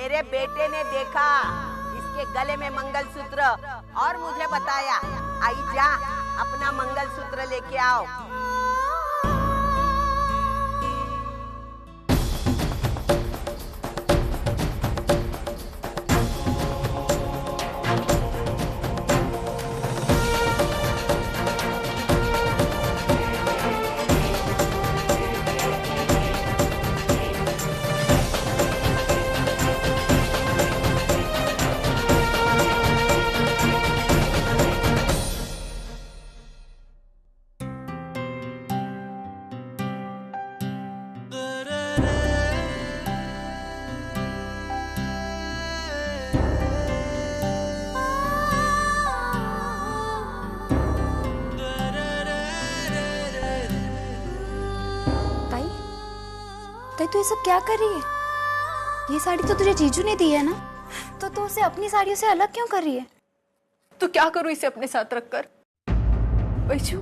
मेरे बेटे ने देखा इसके गले में मंगलसूत्र और मुझे बताया, आई जा अपना मंगलसूत्र लेके आओ। तू ये सब क्या कर रही है? ये साड़ी तो तुझे जीजू ने दी है ना, तो तू उसे अपनी साड़ियों से अलग क्यों कर रही है? तो क्या करूं इसे अपने साथ रखकर? वैशु,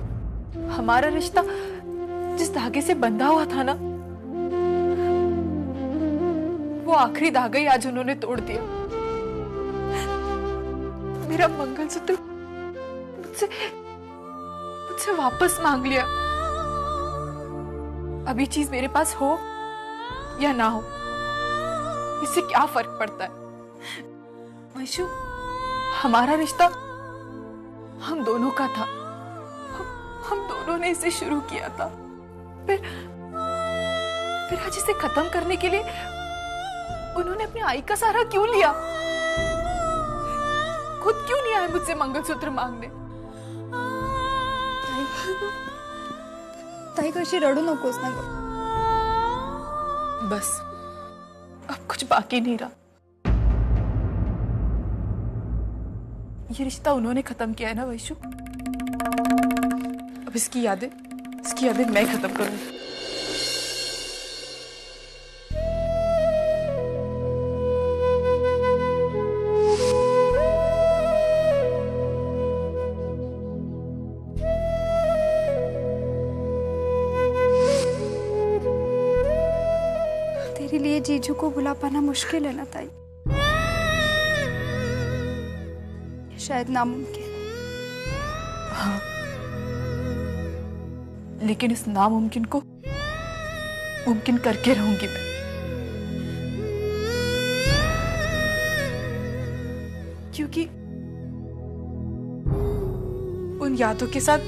हमारा रिश्ता जिस धागे से बंधा हुआ था ना, वो आखिरी धागा ही आज उन्होंने तोड़ दिया। मेरा मंगलसूत्र मुझसे वापस मांग लिया। अभी चीज मेरे पास हो या ना हो, इससे क्या फर्क पड़ता है? वैशु, हमारा रिश्ता हम दोनों का था। हम दोनों ने इसे शुरू किया था। फिर आज इसे खत्म करने के लिए उन्होंने अपनी आई का सहारा क्यों लिया? खुद क्यों नहीं आए मुझसे मंगलसूत्र मांगने? ताई कशी रडू नकोस ना गं। बस अब कुछ बाकी नहीं रहा। ये रिश्ता उन्होंने खत्म किया है ना वैशु, अब इसकी यादें मैं खत्म करूंगी। तेरे लिए जीजू को बुला पाना मुश्किल है ना ताई, शायद नामुमकिन। हाँ, लेकिन इस नामुमकिन को मुमकिन करके रहूंगी मैं। क्योंकि उन यादों के साथ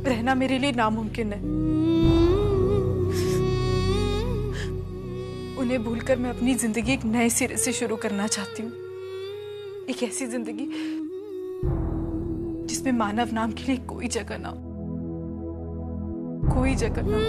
रहना मेरे लिए नामुमकिन है। उन्हें भूलकर मैं अपनी जिंदगी एक नए सिरे से शुरू करना चाहती हूँ। एक ऐसी जिंदगी जिसमें मानव नाम के लिए कोई जगह ना हो, कोई जगह ना हो।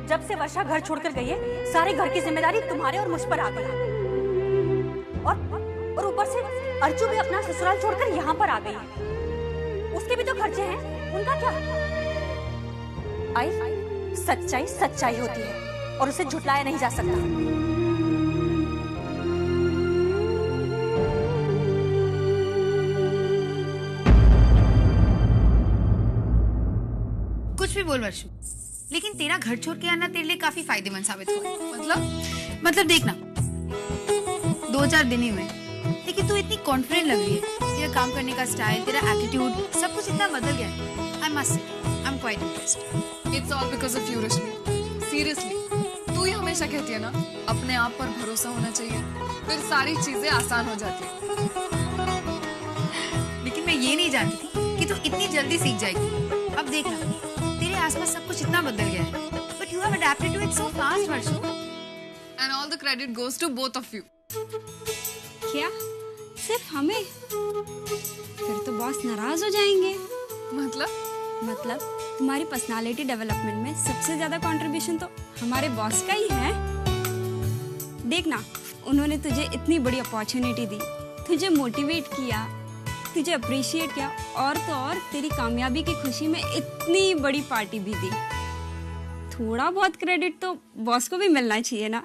जब से वर्षा घर छोड़कर गई है, सारे घर की जिम्मेदारी तुम्हारे और मुझ पर आ गई। और ऊपर से अर्चू भी अपना ससुराल छोड़कर यहाँ पर आ गई है। उसके भी तो खर्चे हैं, उनका क्या? आई, सच्चाई सच्चाई होती है और उसे झुटलाया नहीं जा सकता। कुछ भी बोल वर्षु, लेकिन तेरा घर छोड़ के आना तेरे लिए काफी फायदेमंद साबित हुआ है। मतलब देखना, 2-4 दिन ही हुए, लेकिन तू इतनी कॉन्फिडेंट लग रही है। तेरा काम करने का स्टाइल, तेरा एटीट्यूड, सब कुछ इतना बदल गया है। I must say, I am quite impressed. It's all because of you Rashmi. Seriously, तू ही हमेशा कहती है ना, अपने आप पर भरोसा होना चाहिए, फिर सारी चीजें आसान हो जाती है। लेकिन मैं ये नहीं जानती थी कि तू इतनी जल्दी सीख जाएगी। अब देखना, तेरे आसपास सब कुछ इतना बदल गया है, but you have adapted to it so fast, वर्षु। And all the credit goes to both of you. क्या सिर्फ हमें? फिर तो बॉस नाराज हो जाएंगे। मतलब तुम्हारी पर्सनालिटी डेवलपमेंट में सबसे ज्यादा कंट्रीब्यूशन तो हमारे बॉस का ही है। देखना, उन्होंने तुझे इतनी बड़ी अपॉर्चुनिटी दी, तुझे मोटिवेट किया, तुझे अप्रिशिएट किया, और तो और तेरी कामयाबी की खुशी में इतनी बड़ी पार्टी भी दी। थोड़ा बहुत क्रेडिट तो बॉस को भी मिलना चाहिए ना।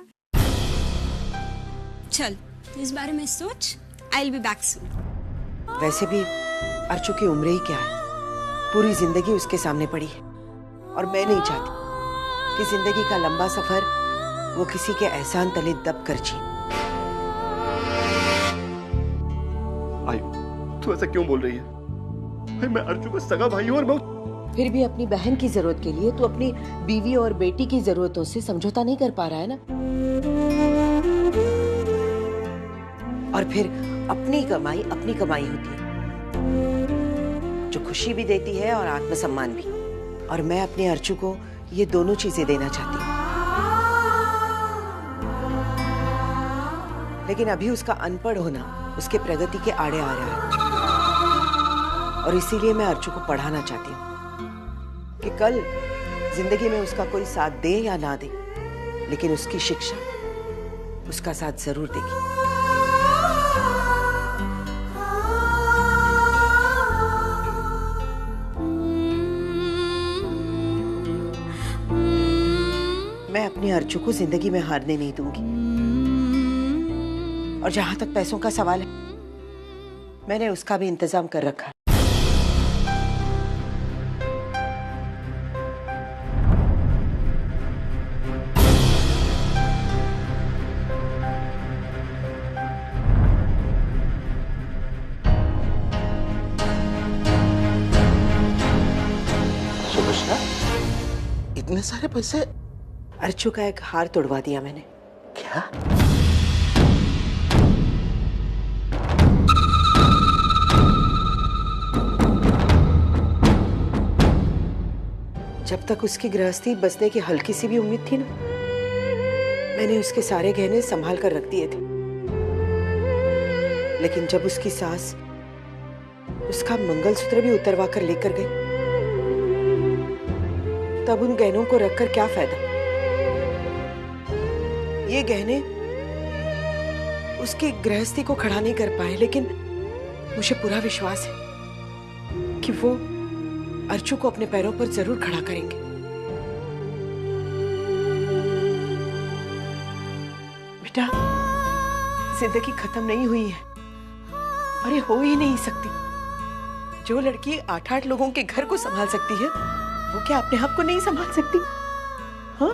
चल, तो इस बारे में सोच। I will be back soon. वैसे भी अर्चू की उम्र ही क्या है, पूरी जिंदगी उसके सामने पड़ी है, और मैं नहीं चाहती कि जिंदगी का लंबा सफर वो किसी के एहसान तले दब कर जी। आई, तू ऐसा क्यों बोल रही है? भाई मैं अर्चू का सगा भाई हूं और मैं फिर भी अपनी बहन की जरूरत के लिए तू अपनी बीवी और बेटी की जरूरतों से समझौता नहीं कर पा रहा है ना। और फिर अपनी कमाई होती है जो खुशी भी देती है और आत्मसम्मान भी। और मैं अपने अर्चू को ये दोनों चीजें देना चाहती हूँ, लेकिन अभी उसका अनपढ़ होना उसके प्रगति के आड़े आ रहा है, और इसीलिए मैं अर्चू को पढ़ाना चाहती हूँ कि कल जिंदगी में उसका कोई साथ दे या ना दे, लेकिन उसकी शिक्षा उसका साथ जरूर देगी। मैं अपने अर्चू को जिंदगी में हारने नहीं दूंगी। और जहां तक पैसों का सवाल है, मैंने उसका भी इंतजाम कर रखा है। सुमिश्रा, इतने सारे पैसे? अर्चू का एक हार तोड़वा दिया मैंने। क्या? जब तक उसकी गृहस्थी बचने की हल्की सी भी उम्मीद थी ना, मैंने उसके सारे गहने संभाल कर रख दिए थे। लेकिन जब उसकी सास उसका मंगलसूत्र भी उतरवा कर लेकर गई, तब उन गहनों को रखकर क्या फायदा। ये गहने उसकी गृहस्थी को खड़ा नहीं कर पाए, लेकिन मुझे पूरा विश्वास है कि वो अर्चू को अपने पैरों पर जरूर खड़ा करेंगे। बेटा, जिंदगी खत्म नहीं हुई है, और ये हो ही नहीं सकती। जो लड़की 8-8 लोगों के घर को संभाल सकती है, वो क्या अपने आप को नहीं संभाल सकती? हाँ?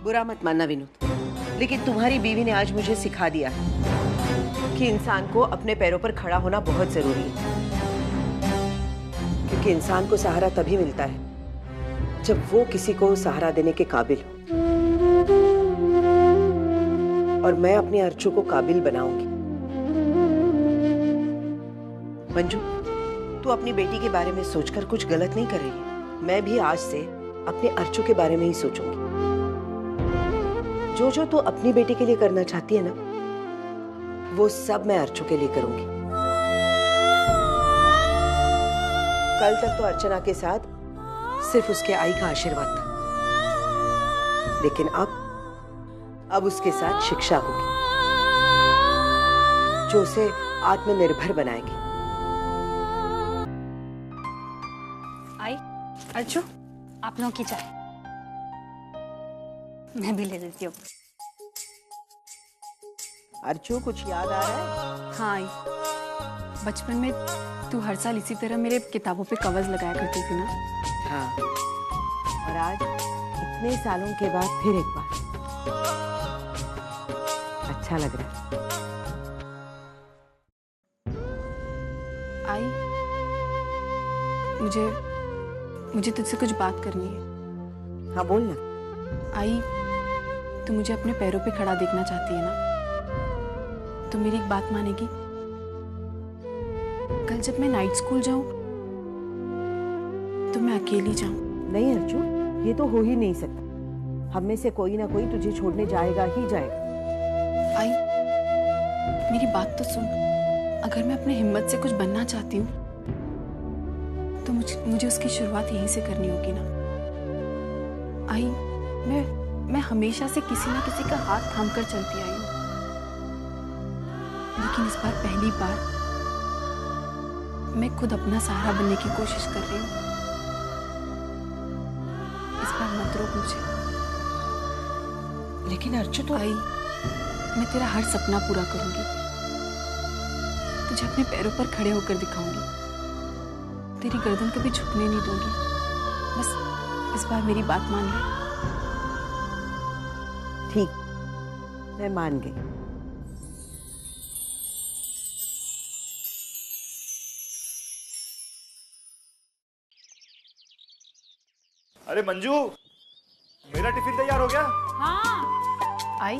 बुरा मत मानना विनोद, लेकिन तुम्हारी बीवी ने आज मुझे सिखा दिया है कि इंसान को अपने पैरों पर खड़ा होना बहुत जरूरी है। क्योंकि इंसान को सहारा तभी मिलता है जब वो किसी को सहारा देने के काबिल हो। और मैं अपने अर्चू को काबिल बनाऊंगी। मंजू, तू अपनी बेटी के बारे में सोचकर कुछ गलत नहीं कर रही है। मैं भी आज से अपने अर्चू के बारे में ही सोचूंगी। जो जो तू अपनी बेटी के लिए करना चाहती है ना, वो सब मैं अर्चू के लिए करूंगी। कल तक तो अर्चना के साथ सिर्फ उसके आई का आशीर्वाद था, लेकिन अब उसके साथ शिक्षा होगी जो उसे आत्मनिर्भर बनाएगी। आई, अर्चू, आप लोगों की चाय मैं भी ले लेती हूँ। अर्चू, कुछ याद आ रहा है? हाँ आई, बचपन में तू हर साल इसी तरह मेरे किताबों पे कवर्स लगाया करती थी ना। हाँ, और आज इतने सालों के बाद फिर एक बार अच्छा लग रहा है। आई, मुझे तुझसे कुछ बात करनी है। हाँ, बोल ना। आई, तू मुझे अपने पैरों पे खड़ा देखना चाहती है ना? तो मेरी एक बात मानेगी? जब मैं नाइट स्कूल जाऊं तो मैं अकेली जाऊं। नहीं अर्जु, ये तो हो ही नहीं सकता। हम में से कोई ना कोई तुझे छोड़ने जाएगा ही जाएगा। आई, मेरी बात तो सुन। अगर मैं अपने हिम्मत से कुछ बनना चाहती हूँ तो मुझे उसकी शुरुआत यहीं से करनी होगी ना। आई, मैं हमेशा से किसी ना किसी का हाथ थाम कर चलती आई हूँ, लेकिन इस बार पहली बार मैं खुद अपना सहारा बनने की कोशिश कर रही हूँ। इस बार मत रोक मुझे। लेकिन अर्जु तो आई, मैं तेरा हर सपना पूरा करूंगी, तुझे अपने पैरों पर खड़े होकर दिखाऊंगी, तेरी गर्दन कभी झुकने नहीं दूंगी। बस इस बार मेरी बात मान ले। ठीक, मैं मान गई। अरे मंजू, मेरा टिफिन तैयार हो गया? आई,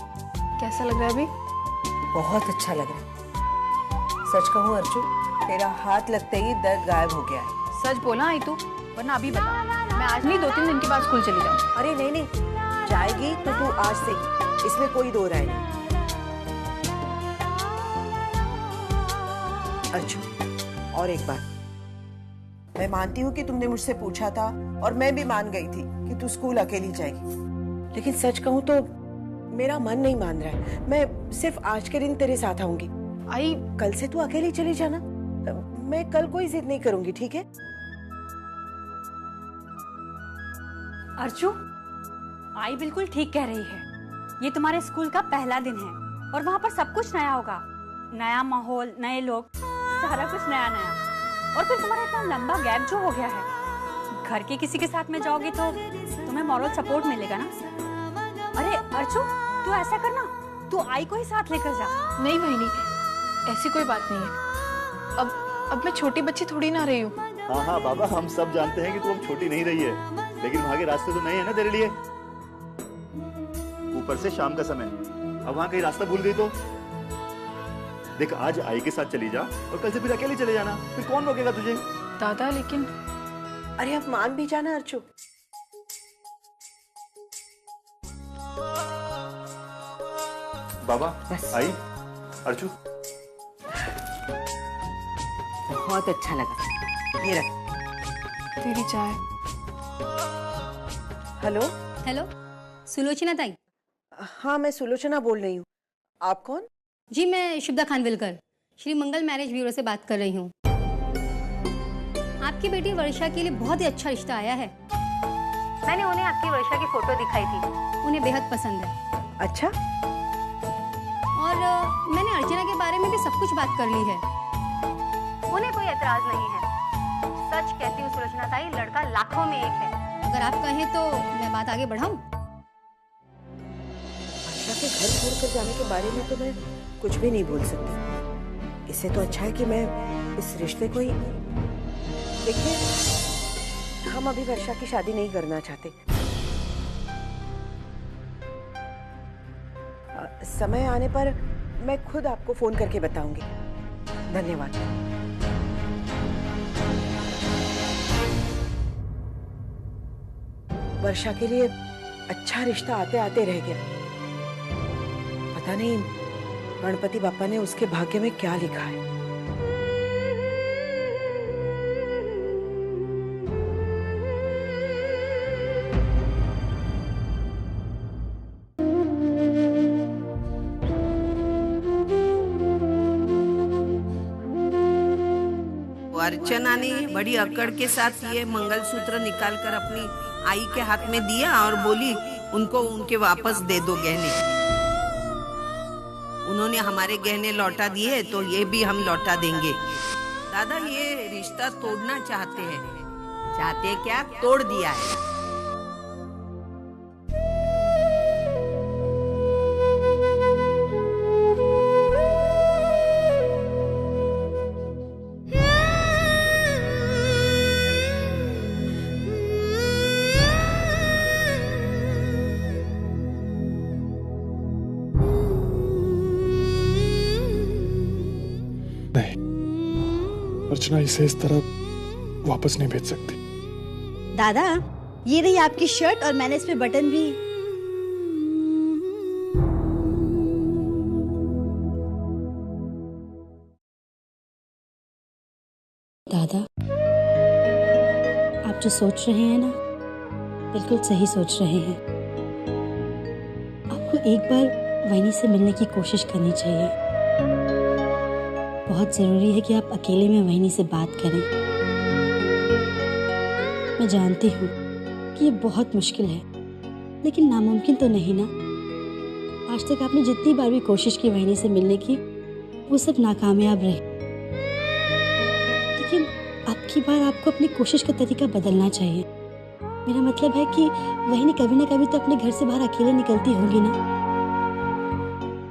कैसा लग रहा है अभी? बहुत अच्छा लग रहा है। सच कहूं अर्जु, तेरा हाथ लगते ही दर्द गायब हो गया है। सच बोला आई तू, वरना अभी बता, मैं आज नहीं 2-3 दिन के बाद स्कूल चली जाऊँ। अरे नहीं नहीं, जाएगी तो तू आज से ही, इसमें कोई दो राय नहीं। अर्जु, और एक बात, मैं मानती हूँ कि तुमने मुझसे पूछा था और मैं भी मान गई थी कि तू स्कूल अकेली जाएगी, लेकिन सच कहूँ तो मेरा मन नहीं मान रहा है। मैं सिर्फ आज के दिन तेरे साथ आऊंगी। आई, कल से तू अकेली चली जाना। मैं कल कोई जिद नहीं करूंगी, ठीक है? अर्जु, आई बिल्कुल ठीक कह रही है। ये तुम्हारे स्कूल का पहला दिन है और वहाँ पर सब कुछ नया होगा, नया माहौल, नए लोग, सारा कुछ नया नया। और फिर तुम्हारा इतना लंबा गैप जो हो गया है, घर के किसी के साथ में जाओगी तो तुम्हें मॉरल सपोर्ट मिलेगा ना। अरे अर्जु, तू ऐसा करना, तू आई को ही साथ लेकर जा। नहीं बहनी, ऐसी कोई बात नहीं है। अब मैं छोटी बच्ची थोड़ी ना रही हूँ। हाँ हाँ बाबा, हम सब जानते हैं कि तू अब छोटी नहीं रही है, लेकिन वहां के रास्ते तो नए हैं ना तेरे लिए। ऊपर से शाम का समय, अब वहां कहीं रास्ता भूल गई तो देख, आज आई के साथ चली जा और कल से फिर अकेले चले जाना, फिर कौन रोकेगा तुझे? दादा लेकिन अरे अब मान भी जाना अर्जु। बाबा, बस। आई, अर्जु, बहुत अच्छा लगा, ये रख। तेरी चाय। हेलो। हेलो, सुलोचना ताई। हाँ, मैं सुलोचना बोल रही हूँ। आप कौन? जी, मैं शुभदा खानविलकर, श्री मंगल मैरिज ब्यूरो से बात कर रही हूँ। आपकी बेटी वर्षा के लिए बहुत ही अच्छा रिश्ता आया है। मैंने उन्हें आपकी वर्षा की फोटो दिखाई थी, उन्हें बेहद पसंद है। अच्छा, और मैंने अर्चना के बारे में भी सब कुछ बात कर ली है, उन्हें कोई एतराज नहीं है। सच कहती हूँ सुलोचना ताई, लड़का लाखों में एक है। अगर आप कहें तो मैं बात आगे बढ़ाऊं? वर्षा के घर छोड़कर जाने के बारे में तो मैं कुछ भी नहीं बोल सकती। इससे तो अच्छा है कि मैं इस रिश्ते को ही, देखिए, हम अभी वर्षा की शादी नहीं करना चाहते। समय आने पर मैं खुद आपको फोन करके बताऊंगी। धन्यवाद। वर्षा के लिए अच्छा रिश्ता आते आते रह गया। पता नहीं गणपति बापा ने उसके भाग्य में क्या लिखा है। अर्चना ने बड़ी अकड़ के साथ ये मंगलसूत्र निकालकर अपनी आई के हाथ में दिया और बोली, उनको उनके वापस दे दो गहने। उन्होंने हमारे गहने लौटा दिए तो ये भी हम लौटा देंगे। दादा ये रिश्ता तोड़ना चाहते हैं। चाहते क्या, तोड़ दिया है। अर्चना इसे इस तरह वापस नहीं भेज सकती। दादा, ये रही आपकी शर्ट और मैंने इस पे बटन भी। दादा, आप जो सोच रहे हैं ना, बिल्कुल सही सोच रहे हैं। आपको एक बार वैनी से मिलने की कोशिश करनी चाहिए। बहुत जरूरी है कि आप अकेले में वैनी से बात करें। मैं जानती हूँ कि ये बहुत मुश्किल है, लेकिन नामुमकिन तो नहीं ना। आज तक आपने जितनी बार भी कोशिश की वैनी से मिलने की, वो सब नाकामयाब रहे। लेकिन अब की बार आपको अपनी कोशिश का तरीका बदलना चाहिए। मेरा मतलब है कि वैनी कभी ना कभी तो अपने घर से बाहर अकेले निकलती होगी ना,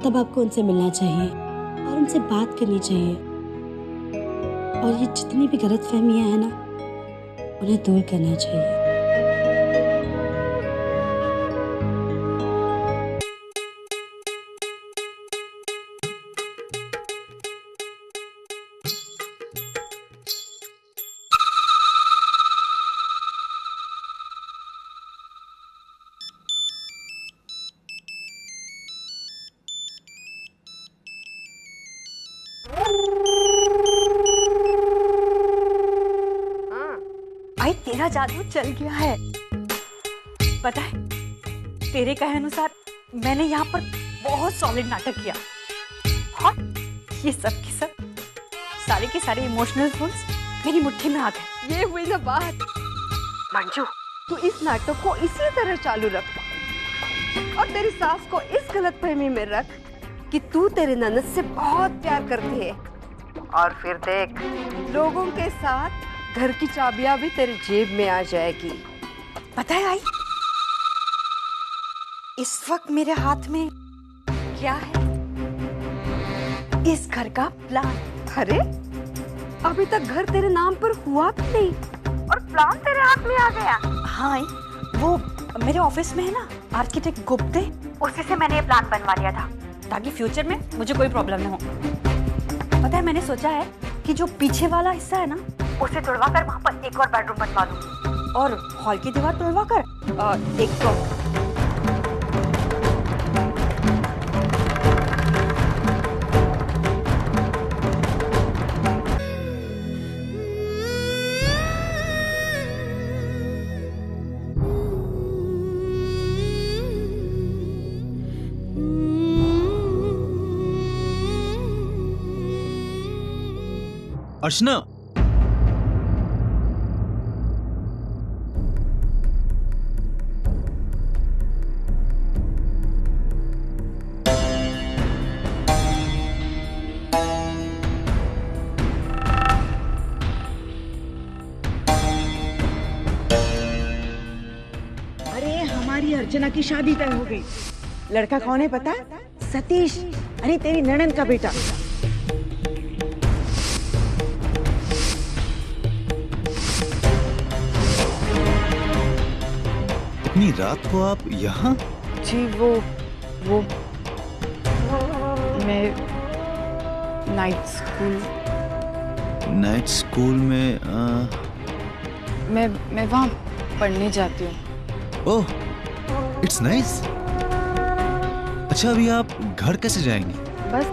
तब आपको उनसे मिलना चाहिए और उनसे बात करनी चाहिए। और ये जितनी भी गलतफहमियां हैं ना, उन्हें दूर करना चाहिए। भाई तेरा जादू चल गया है। पता है, तेरे कहे अनुसार मैंने यहाँ पर बहुत सॉलिड नाटक किया और ये सब की सब सारे के सारे इमोशनल फूल्स मेरी मुट्ठी में आ गए। ये हुई ना बात। मंजू, तू इस नाटक को इसी तरह चालू रख और तेरी सास को इस गलतफहमी में रख कि तू तेरे ननद से बहुत प्यार करती है। और फिर देख, लोगों के साथ घर की चाबियां भी तेरी जेब में आ जाएगी। पता है आई, इस वक्त मेरे हाथ में क्या है? इस घर का प्लान। अरे, अभी तक घर तेरे नाम पर हुआ भी नहीं और प्लान तेरे हाथ में आ गया। हाँ, वो मेरे ऑफिस में है ना आर्किटेक्ट गुप्ते, उसी से मैंने ये प्लान बनवा लिया था ताकि फ्यूचर में मुझे कोई प्रॉब्लम ना हो। पता है, मैंने सोचा है कि जो पीछे वाला हिस्सा है ना, उसे तोड़वा कर वहाँ पर एक और बेडरूम बनवा दूँ और हॉल की दीवार तोड़वा कर एक तो अर्चना, अरे हमारी अर्चना की शादी तय हो गई। लड़का कौन है पता? सतीश, अरे तेरी ननद का बेटा। इतनी रात को आप यहाँ? जी वो मैं नाइट स्कूल में मैं वहाँ पढ़ने जाती हूँ। ओह, इट्स नाइस। अच्छा, अभी आप घर कैसे जाएंगी? बस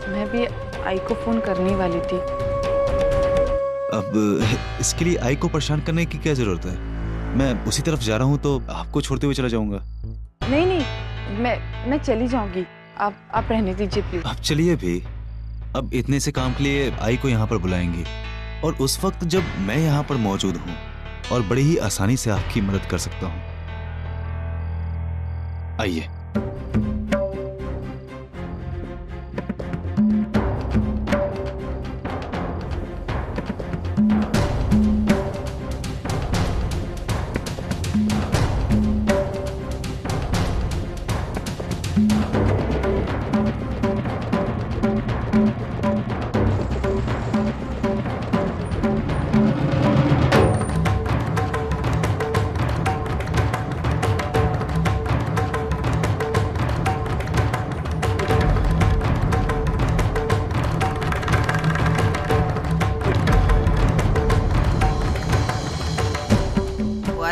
मैं भी आई को फोन करने वाली थी। अब इसके लिए आई को परेशान करने की क्या जरूरत है? मैं उसी तरफ जा रहा हूँ तो आपको छोड़ते हुए चला जाऊंगा। नहीं, मैं चली जाऊंगी। आप रहने दीजिए प्लीज। आप चलिए भी। अब इतने से काम के लिए आई को यहाँ पर बुलाएंगे और उस वक्त जब मैं यहाँ पर मौजूद हूँ और बड़ी ही आसानी से आपकी मदद कर सकता हूँ। आइए।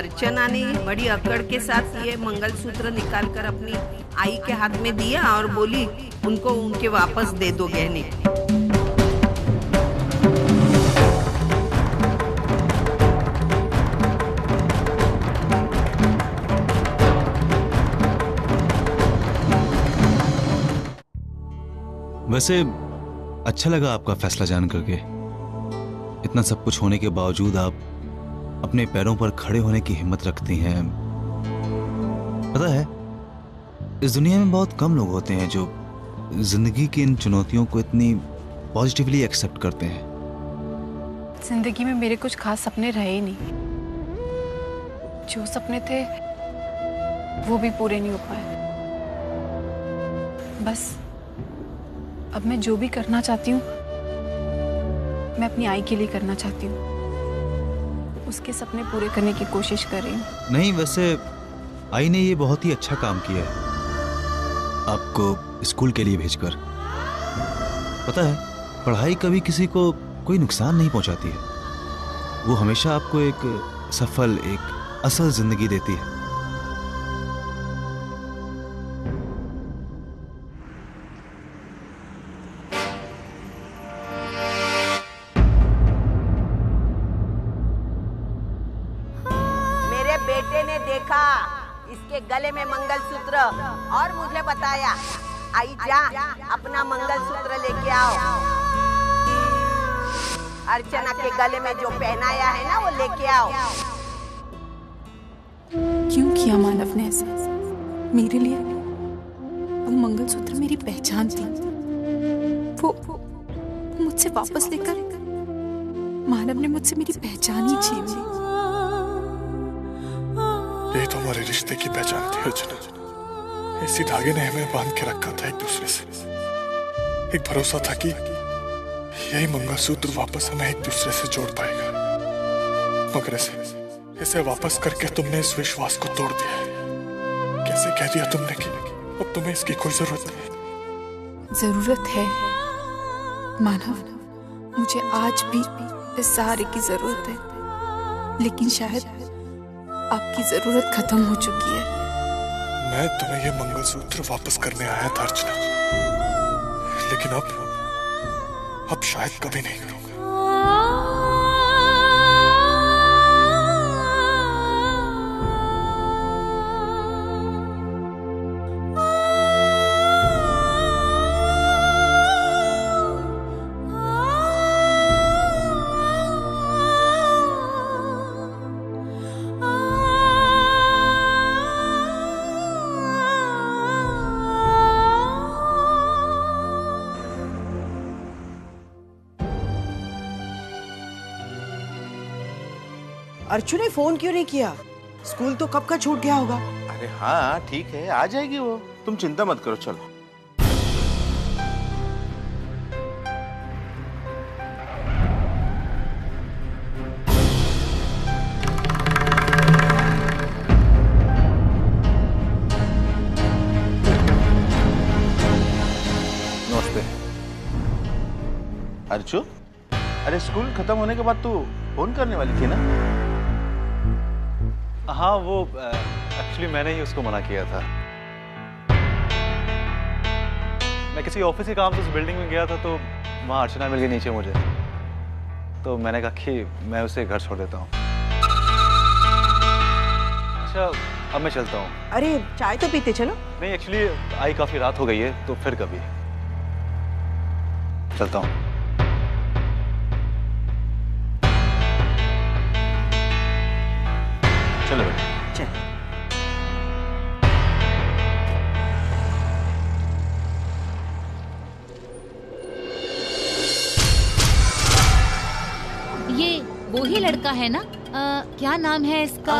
अर्चना ने बड़ी अकड़ के साथ ये मंगलसूत्र निकाल कर अपनी आई के हाथ में दिया और बोली उनको उनके वापस दे दो गहने। वैसे अच्छा लगा आपका फैसला जान करके। इतना सब कुछ होने के बावजूद आप अपने पैरों पर खड़े होने की हिम्मत रखती हैं। पता है, इस दुनिया में बहुत कम लोग होते हैं जो जिंदगी की इन चुनौतियों को इतनी पॉजिटिवली एक्सेप्ट करते हैं। जिंदगी में मेरे कुछ खास सपने रहे ही नहीं। जो सपने थे वो भी पूरे नहीं हो पाए। बस अब मैं जो भी करना चाहती हूँ मैं अपनी आई के लिए करना चाहती हूँ। उसके सपने पूरे करने की कोशिश कर रही हूँ। नहीं, वैसे आई ने ये बहुत ही अच्छा काम किया है आपको स्कूल के लिए भेजकर। पता है, पढ़ाई कभी किसी को कोई नुकसान नहीं पहुंचाती है। वो हमेशा आपको एक सफल, एक असल जिंदगी देती है। बेटे ने देखा इसके गले में मंगलसूत्र और मुझे बताया, आई जा अपना मंगलसूत्र लेके आओ। अर्चना के गले में जो पहनाया है ना वो लेके आओ। क्यों किया मानव ने ऐसे मेरे लिए? वो मंगलसूत्र मेरी पहचान थी। वो मुझसे वापस लेकर मानव ने मुझसे मेरी पहचान ही छीन ली। यही तो हमारे रिश्ते की पहचान थी अर्चना। इसी धागे ने हमें बांध के रखा था एक दूसरे से। एक भरोसा था कि यही मंगलसूत्र वापस हमें एक दूसरे से जोड़ पाएगा। मगर इसे वापस करके तुमने इस विश्वास को तोड़ दिया है। कैसे कह दिया तुमने कि अब तुम्हें इसकी कोई जरूरत नहीं? जरूरत है मानव, मुझे आज भी इस सहारे की जरूरत है, लेकिन शायद आपकी जरूरत खत्म हो चुकी है। मैं तुम्हें ये मंगलसूत्र वापस करने आया था अर्चना, लेकिन अब शायद कभी नहीं करूंगा। अर्चू ने फोन क्यों नहीं किया? स्कूल तो कब का छूट गया होगा। अरे हाँ ठीक है, आ जाएगी वो, तुम चिंता मत करो। चलो नमस्ते। अर्चू, अरे स्कूल खत्म होने के बाद तू फोन करने वाली थी ना? हाँ, वो एक्चुअली मैंने ही उसको मना किया था। मैं किसी ऑफिस के काम से उस बिल्डिंग में गया था तो वहाँ अर्चना मिल गई नीचे मुझे, तो मैंने कहा कि मैं उसे घर छोड़ देता हूँ। अच्छा, अब मैं चलता हूँ। अरे चाय तो पीते चलो। नहीं, एक्चुअली आई काफी रात हो गई है, तो फिर कभी चलता हूँ। चलो बेटा, चल। ये वो ही लड़का है ना? क्या नाम है इसका?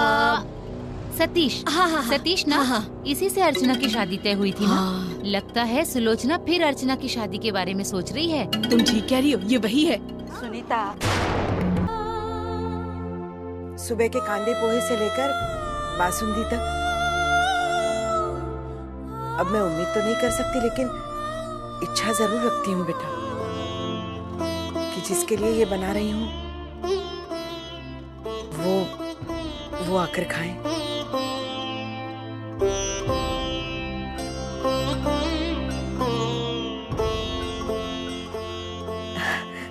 सतीश। हाँ, सतीश ना? हाँ। इसी से अर्चना की शादी तय हुई थी ना? लगता है सुलोचना फिर अर्चना की शादी के बारे में सोच रही है। तुम ठीक कह रही हो, ये वही है। सुनीता, सुबह के कांदे पोहे से लेकर बासुंदी तक। अब मैं उम्मीद तो नहीं कर सकती, लेकिन इच्छा जरूर रखती हूँ बेटा कि जिसके लिए ये बना रही हूँ वो वो आकर खाएं।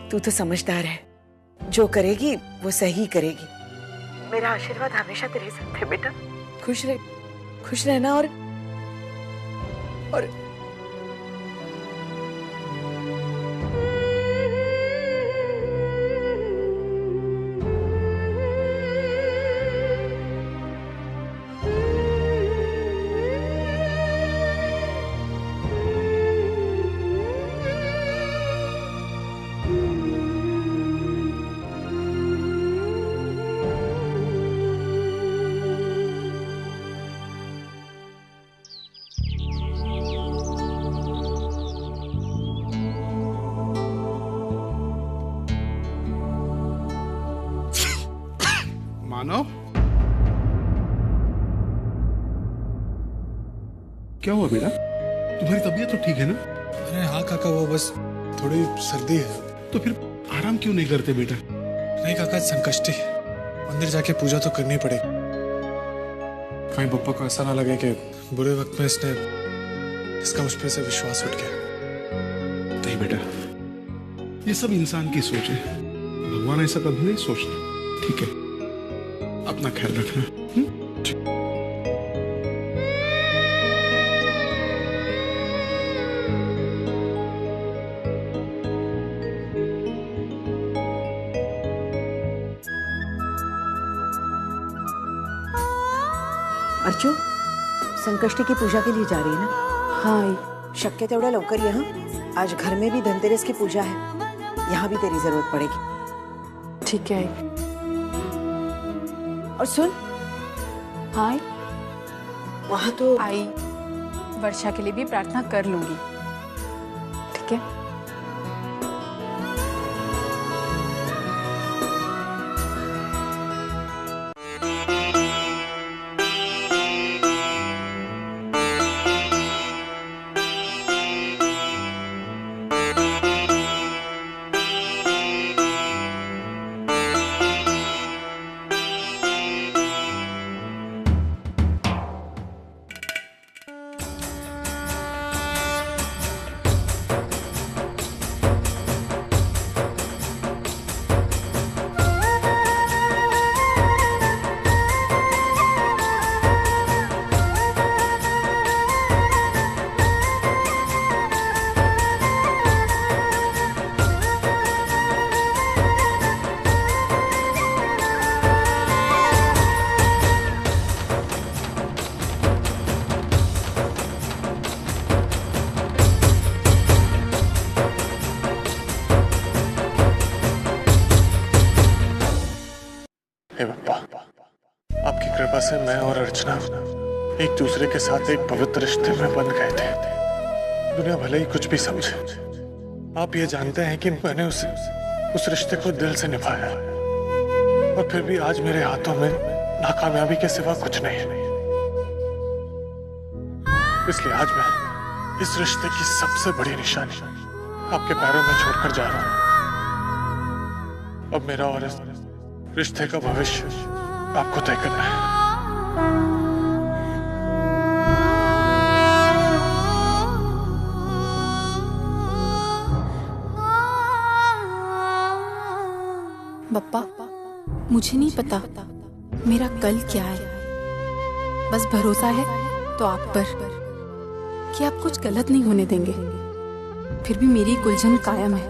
तू तो समझदार है, जो करेगी वो सही करेगी। मेरा आशीर्वाद हमेशा तेरे साथ है बेटा। खुश रहना और मानव, क्या हुआ बेटा? तुम्हारी तबीयत तो ठीक है ना? अरे हाँ काका, वो बस थोड़ी सर्दी है। तो फिर आराम क्यों नहीं करते बेटा? नहीं काका, संकष्टी, मंदिर जाके पूजा तो करनी पड़ेगी। कहीं पप्पा को ऐसा ना लगे कि बुरे वक्त में इसका मुझ पे से विश्वास उठ गया। नहीं बेटा, ये सब इंसान की सोच है, भगवान ऐसा कभी नहीं सोचता। ठीक है, अपना ख्याल रखना। अर्चू, संकष्टी की पूजा के लिए जा रही है ना? हाँ, शक्य तेवढ्या लवकर ये। हाँ, आज घर में भी धनतेरस की पूजा है, यहाँ भी तेरी जरूरत पड़ेगी। ठीक है। और सुन, हाँ वहां तो आई वर्षा के लिए भी प्रार्थना कर लूंगी, ठीक है? हे बप्पा, आपकी कृपा से मैं और अर्चना एक दूसरे के साथ एक पवित्र रिश्ते में बंध गए थे। दुनिया भले ही कुछ भी समझे, आप ये जानते हैं कि मैंने उस रिश्ते को दिल से निभाया, और फिर भी आज मेरे हाथों में नाकामयाबी के सिवा कुछ नहीं है। इसलिए आज मैं इस रिश्ते की सबसे बड़ी निशानी आपके पैरों में छोड़कर जा रहा हूं। अब मेरा और इस रिश्ते का भविष्य आपको तय करना है। बप्पा, मुझे नहीं पता मेरा कल क्या है, बस भरोसा है तो आप पर कि आप कुछ गलत नहीं होने देंगे। फिर भी मेरी उलझन कायम है।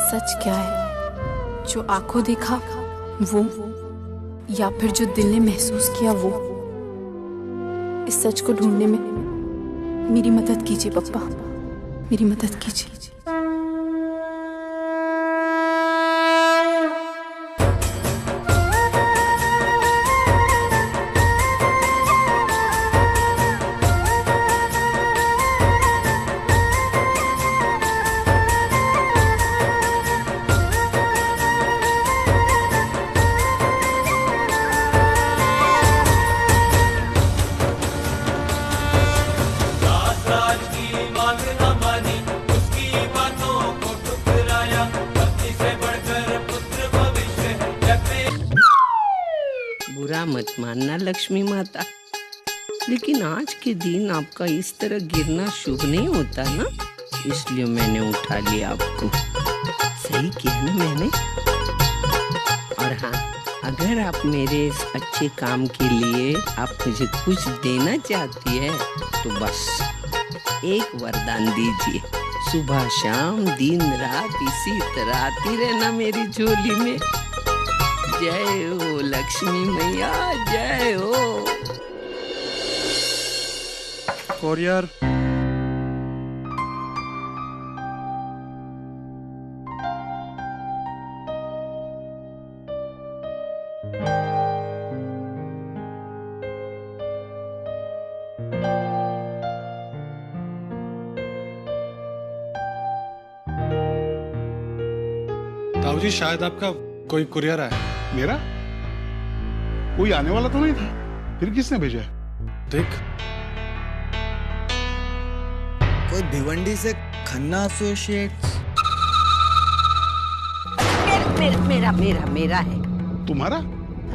सच क्या है, जो आंखों देखा वो, या फिर जो दिल ने महसूस किया वो? इस सच को ढूंढने में मेरी मदद कीजिए पप्पा, मेरी मदद कीजिए। राज की मांग न मानी, उसकी बुरा मत मानना लक्ष्मी माता, लेकिन आज के दिन आपका इस तरह गिरना शुभ नहीं होता ना, इसलिए मैंने उठा लिया आपको। सही किया ना मैंने? और हाँ, अगर आप मेरे इस अच्छे काम के लिए आप मुझे कुछ देना चाहती है तो बस एक वरदान दीजिए, सुबह शाम दिन रात इसी तरह आती रहना मेरी झोली में। जय हो लक्ष्मी मैया, जय हो। कोरियर ताऊजी, शायद आपका कोई कुरियर आया। मेरा कोई आने वाला तो नहीं था, फिर किसने भेजा है? देख, कोई भिवंडी से खन्ना एसोसिएट्स। मेरा मेरा मेरा है। तुम्हारा?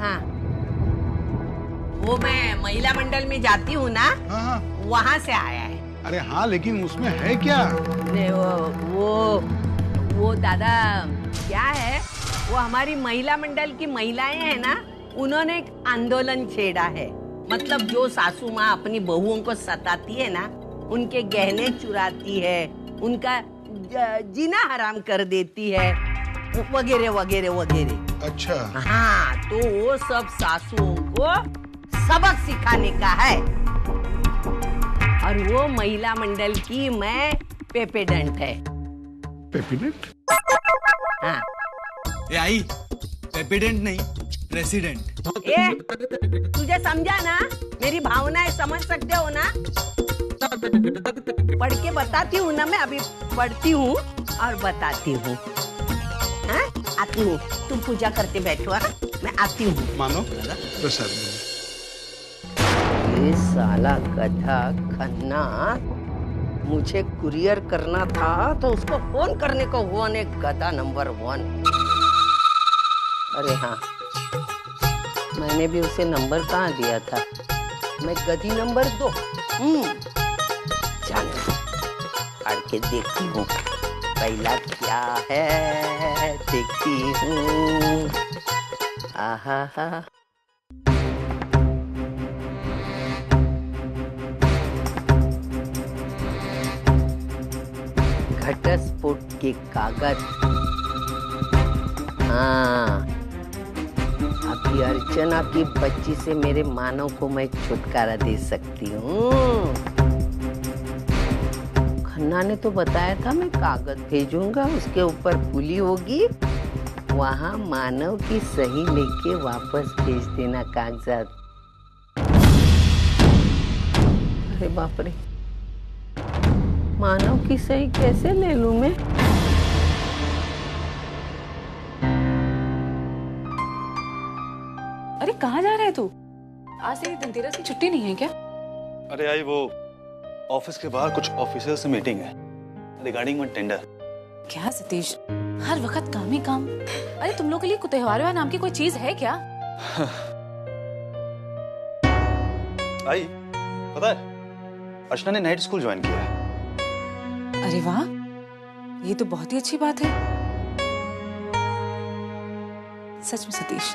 हाँ, वो मैं महिला मंडल में जाती हूँ ना, हाँ। वहाँ से आया है। अरे हाँ, लेकिन उसमें है क्या? ने वो दादा क्या है, वो हमारी महिला मंडल की महिलाएं हैं ना, उन्होंने एक आंदोलन छेड़ा है। मतलब जो सासू माँ अपनी बहुओं को सताती है ना, उनके गहने चुराती है, उनका जीना हराम कर देती है, वगैरह वगैरह वगैरह। अच्छा। हाँ, तो वो सब सासुओं को सबक सिखाने का है। और वो महिला मंडल की मैं प्रेसिडेंट है। प्रेसिडेंट? हाँ। ए आई, प्रेसिडेंट नहीं, प्रेसिडेंट। ए, तुझे समझा ना? मेरी भावनाएं समझ सकते हो ना? पढ़ के बताती हूँ ना, मैं अभी पढ़ती हूँ और बताती हूँ। हाँ, आती हूँ, तुम पूजा करते बैठो। हाँ, मैं आती हूँ। मानो प्रसाद। ये साला गधा खन्ना मुझे कुरियर करना था तो उसको फोन करने को हुआ ने गधा नंबर 1। अरे हाँ, मैंने भी उसे नंबर कहाँ दिया था, मैं गधी नंबर 2। चल पढ़ के देखती हूँ पहला क्या है, देखती हूँ। आहा हा। घटस्फोट के कागज। हाँ, अभी अर्चना की बच्ची से मेरे मानव को मैं छुटकारा दे सकती हूँ। खन्ना ने तो बताया था मैं कागज भेजूंगा, उसके ऊपर पुली होगी, वहाँ मानव की सही लेके वापस भेज देना कागजात। अरे बाप रे, मानव की सही कैसे ले लूं मैं? अरे कहाँ जा रहा है तू? आज तेरी धनतेरस की छुट्टी नहीं है क्या? अरे आई, वो ऑफिस के बाहर कुछ ऑफिसर्स से मीटिंग है रिगार्डिंग वन टेंडर। क्या सतीश, हर वक्त काम ही काम। अरे तुम लोग के लिए त्योहार नाम की कोई चीज है क्या? आई, पता है अर्चना ने नाइट स्कूल ज्वाइन किया है। अरे वाह, ये तो बहुत ही अच्छी बात है। सच में सतीश,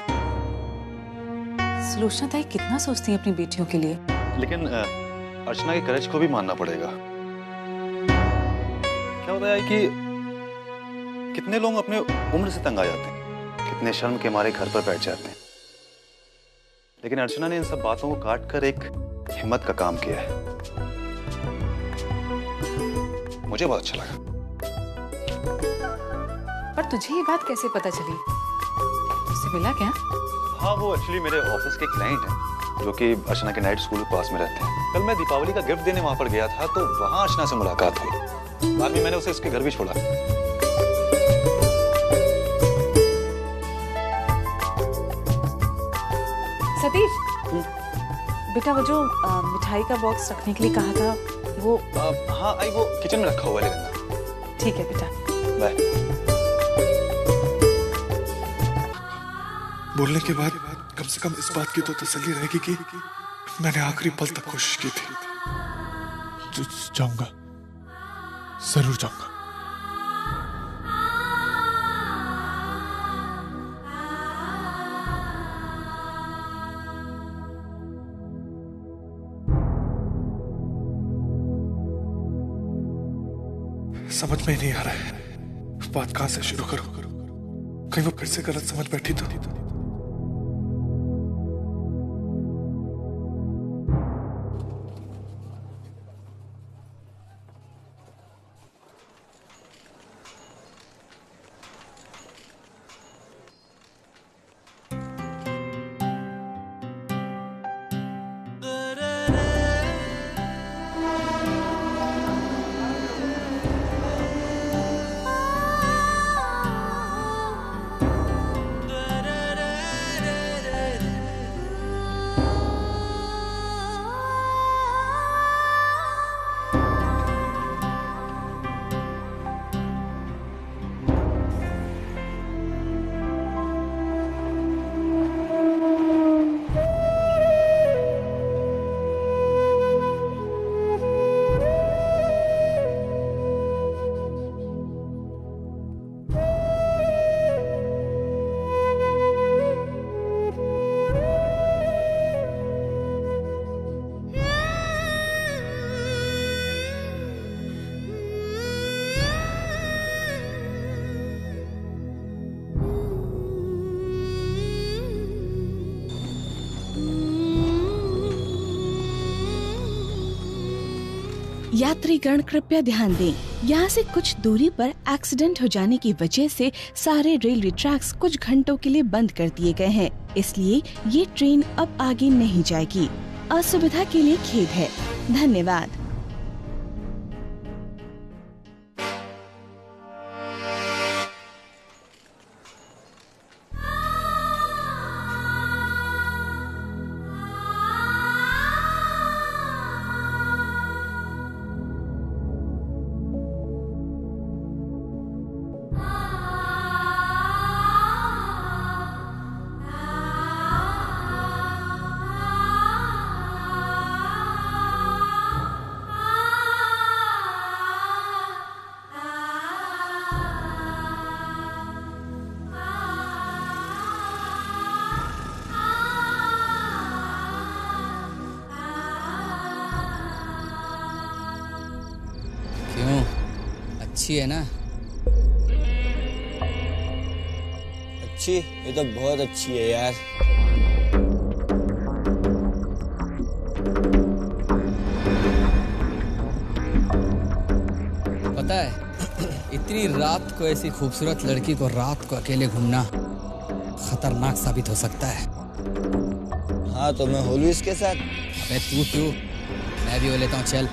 सुलोचना ताई कितना सोचती है अपनी बेटियों के लिए। लेकिन अर्चना के करेज को भी मानना पड़ेगा। क्या होता है कि कितने लोग अपने उम्र से तंग आ जाते हैं, कितने शर्म के मारे घर पर बैठ जाते हैं, लेकिन अर्चना ने इन सब बातों को काट कर एक हिम्मत का काम किया है। मुझे बहुत अच्छा लगा। पर तुझे ये बात कैसे पता चली? उससे मिला क्या? हाँ, वो एक्चुअली मेरे ऑफिस के क्लाइंट हैं जो कि अर्चना के नाइट स्कूल के पास में रहते हैं। कल मैं दीपावली का गिफ्ट देने वहां पर गया था तो वहां अर्चना से मुलाकात हुई। बाद में मैंने उसे उसके घर भी छोड़ा। सतीश, बेटा वो जो मिठाई का बॉक्स रखने के लिए कहा था वो हाँ आई, वो किचन में रखा हुआ है, ले लेना। ठीक है बेटा, बाय। बोलने के बाद कम से कम इस बात की तो तसल्ली रहेगी कि मैंने आखिरी पल तक कोशिश की थी। जाऊंगा, जरूर जाऊंगा। समझ में ही नहीं आ रहा है बात कहां से शुरू करूं। कहीं वो फिर से गलत समझ बैठी तो। यात्रीगण कृपया ध्यान दें, यहाँ से कुछ दूरी पर एक्सीडेंट हो जाने की वजह से सारे रेलवे ट्रैक्स कुछ घंटों के लिए बंद कर दिए गए हैं, इसलिए ये ट्रेन अब आगे नहीं जाएगी। असुविधा के लिए खेद है। धन्यवाद। अच्छी है ना? अच्छी? ये तो बहुत अच्छी है यार। पता है इतनी रात को ऐसी खूबसूरत लड़की को रात को अकेले घूमना खतरनाक साबित हो सकता है। हाँ तो मैं हो लूँ इसके साथ। अबे तू क्यों, मैं भी हो लेता हूँ, चल।